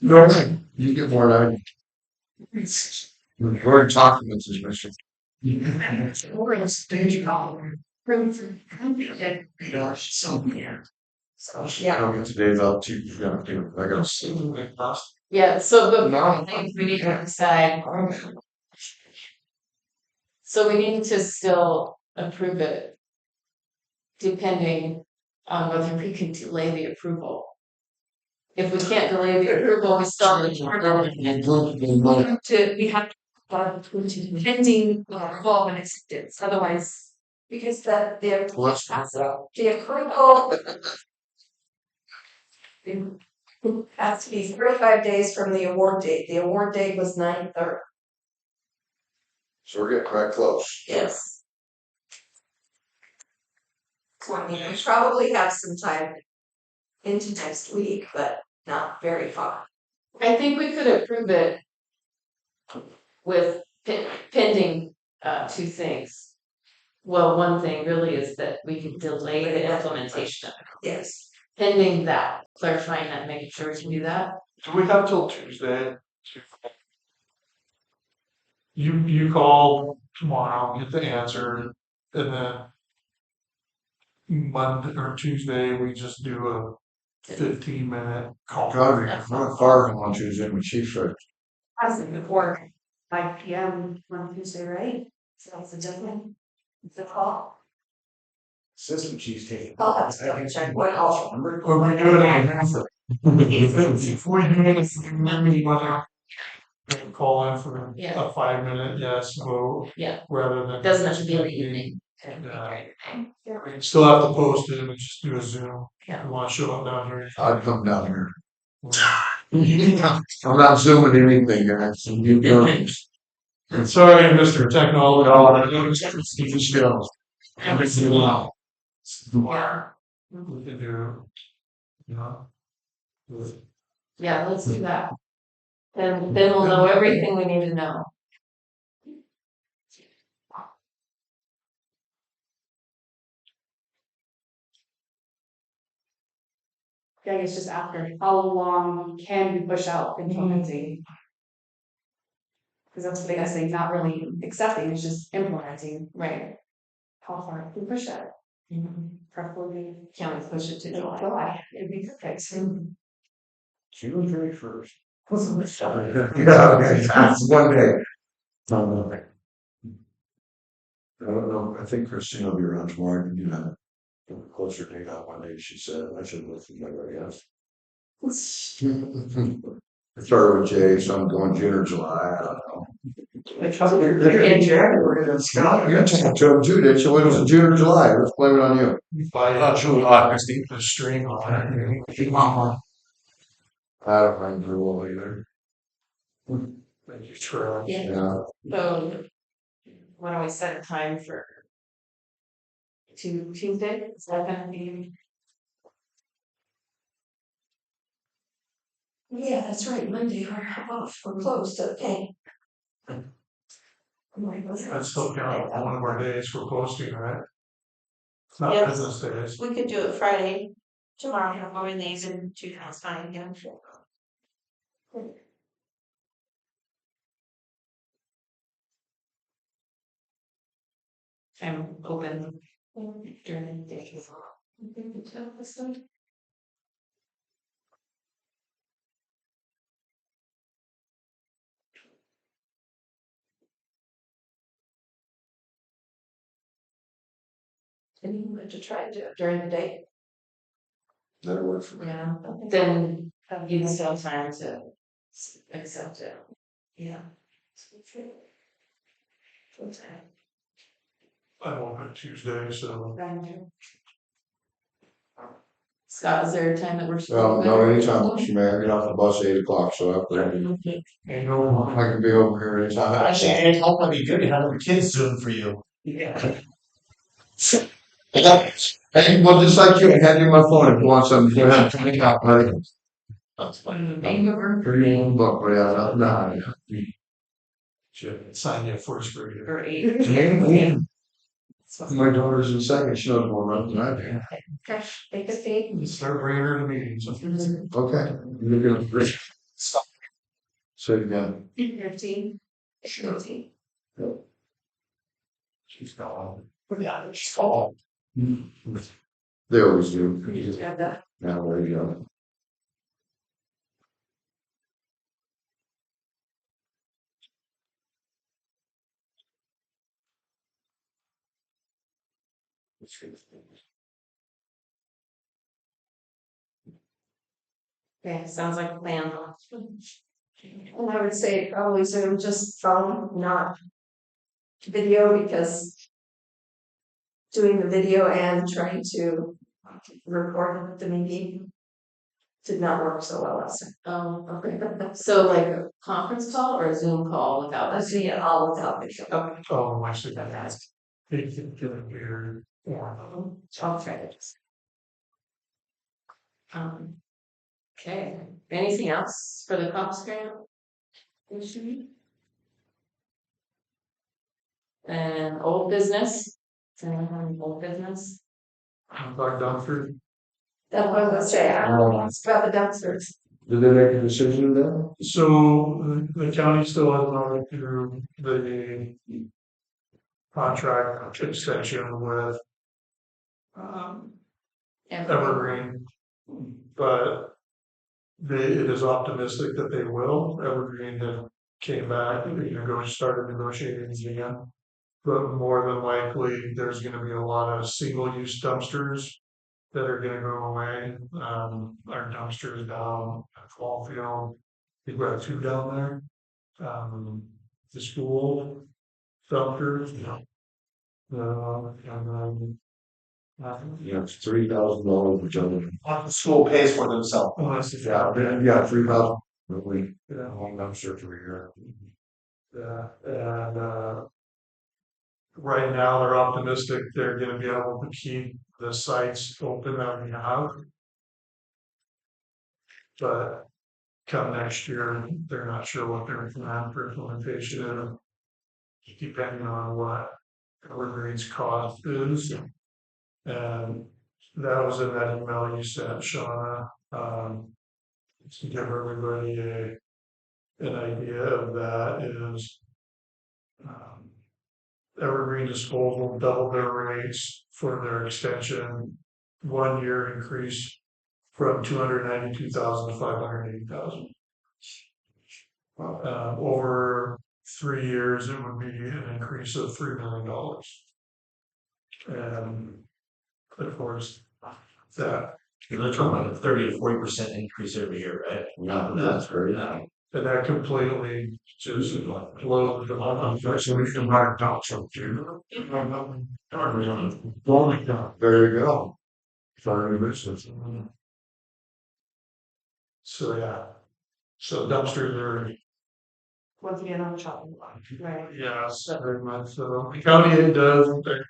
No, you get more than I do. We're already talking about this mission. We're in a stage of so, yeah. So, I yeah. don't get today's out too. I gotta see. Yeah, so the No. things we need to decide. So we need to still approve it. Depending on whether we can delay the approval. If we can't delay the approval, we still have to, we have to, pending approval and acceptance, otherwise. Because the Let's the approval has to be 35 days from the award date. The award date was 9/3. So we're getting quite close. Yes. So I mean, we probably have some time into next week, but not very far. I think we could approve it. With pending two things. Well, one thing really is that we can delay the implementation of it. Yes. Pending that, clarifying that, making sure we can do that. do we have till Tuesday? You call tomorrow, get the answer, and then Monday or Tuesday, we just do a 15-minute call. God, I'm not far on Tuesday, my chief's right. Has it before 5 PM on Tuesday, right? So that's a gentleman. It's a call. Assistant chief's taking. I'll have to double check what else. Or we do it on answer. If we do it, maybe call in for Yeah. a 5-minute yes vote. Yeah. Rather than. Doesn't have to be in the evening. We still have to post it and just do a Zoom. Yeah. If you wanna show up down here. I'd come down here. Yeah. I'm not zooming anything, guys. You know. Sorry, Mr. Technology. You just go. Everything well. Yeah. We can do. Yeah. Yeah, let's do that. Then we'll know everything we need to know. I guess just after, how long can we push out implementing? Because that's the biggest thing, not really accepting, it's just implementing, right? How far can we push that? Preferably. Can we push it to July? July, it'd be perfect. June 31st. Yeah, okay, that's one day. No. I don't know, I think Christine will be around tomorrow to do that. Closer date on Monday, she said, I should look at my yes. Started with J, so I'm going June or July, I don't know. You're in January, that's You talked to him too, didn't you? When was it, June or July? Let's blame it on you. The string on it. I don't remember well either. Thank you, Troy. Yeah, So, why don't we set a time for Tuesday? Is that gonna be? Yeah, that's right, Monday, we're off, we're closed, okay. That's still count one of our days for posting, right? It's not Yes. business days. We could do it Friday, tomorrow, before we leave, and 2 times fine, yeah. I'm open during the day. And you want to try to do it during the day? that'll work for me. Yeah, then you can still have time to accept it. Yeah. I'm open Tuesday, so Scott, is there a time that works? Well, no, anytime, works for me. I get off the bus at 8 o'clock, so after, I can be over here anytime. Actually, and help might be good to have the kids doing for you. Hey, well, just like you, I had you on my phone if you want something. You have to out, buddy. Book, but yeah, no. should sign you up for a spree. Or 8. Yeah. My daughter's in second, she knows more about it than I do. Okay, take a seat. Start bringing her to meetings. Okay, you're gonna stop. Say it again. 15. 15. She's gone. Yeah, she's all. They always do. You just grab that. Now, there you go. Okay, sounds like a plan. And I would say probably Zoom, just phone, not video, because doing the video and trying to record the meeting did not work so well last time. Okay. So like a conference call or a Zoom call without Let's see it all without video. Okay. Oh, I see that. He can get it here. Yeah. I'll try it. Okay, anything else for the cops grant? And old business? Old business? Back down through. That's what I was gonna say, I don't know, it's about the dumpsters. Did they make a decision then? So the county still has gone through the contract extension with Evergreen, but it is optimistic that they will. Evergreen have came back and started negotiating again. But more than likely, there's gonna be a lot of single-use dumpsters that are gonna go away. Our dumpsters down at Fallfield, we've got 2 down there. The school dumpsters. And Yeah, it's $3,000 for children. The school pays for themselves. Yeah, 3,000. Really, Yeah. long dumpster for a year. Yeah, and right now they're optimistic they're gonna be able to keep the sites open that we have. But come next year, they're not sure what their plan for implementation is. Depending on what Evergreen's cost is. And that was in that email you sent, Shauna, to give everybody an idea of that is. Evergreen Disposal doubled their rates for their extension, 1 year increase from 292,000 to 580,000. Over 3 years, it would be an increase of $3 million. And of course, that They're talking about a 30 to 40% increase every year, right? Yeah, that's great. And that completely just blows the whole. So we can write down some too. There you go. Starting a business. So, yeah. So dumpsters are, Once again on the chopping block, right? yes, very much so. The county it does, they're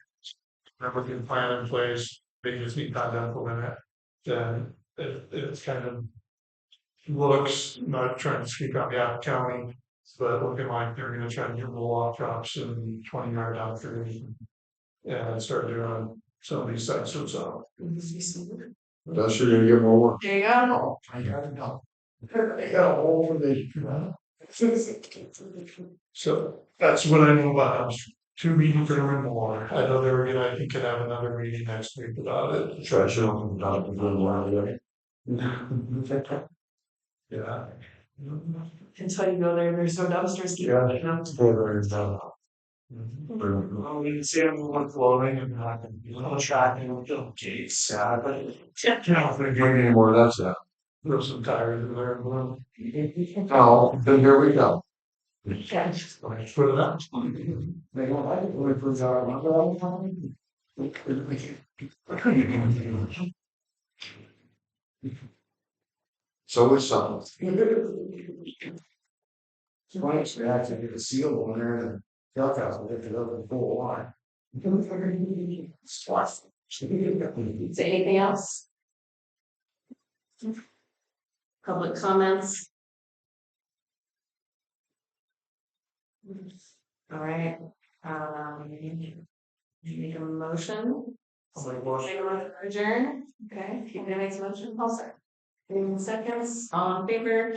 looking plan in place, they just need time to implement it. Then it's kind of looks, not trying to speak on behalf of county, but looking like they're gonna try to get roll-off trucks and 20-yard dumpsters. And start doing some of these sites themselves. That's you're gonna get more work. There you go. I gotta know. I got a whole for this. So that's what I know about dumpsters. 2 meetings for them and more. I know they were gonna, I think, could have another meeting next week about it. Try to show them about the good one. Yeah. Until you go there, there's no dumpsters. Well, we can see everyone floating and I can, tracking with the gates, but. If they get any more, that's it. Throw some tires in there and blue. Oh, then here we go. Put it up. They don't like it when we put our. So it's something. Twice we actually get a seal on there and the duck house will get it up in full line. Is there anything else? Public comments? All right, make a motion. Make a motion to adjourn, okay, keep it makes a motion, I'll start. In seconds, all in favor?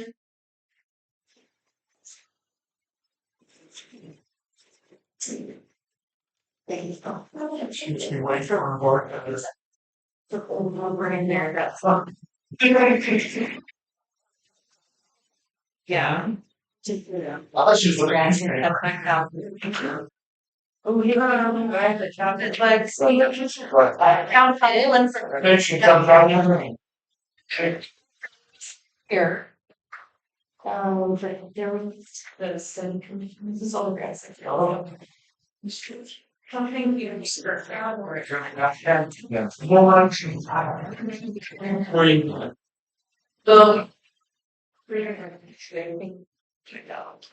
Thank you. Excuse me, wait for our board. Over in there, that's fun. Yeah. That's just what I Oh, yeah, the chocolate legs. Then she comes out. Here. There was this, this is all the grass. Something you start out or. So. Check out.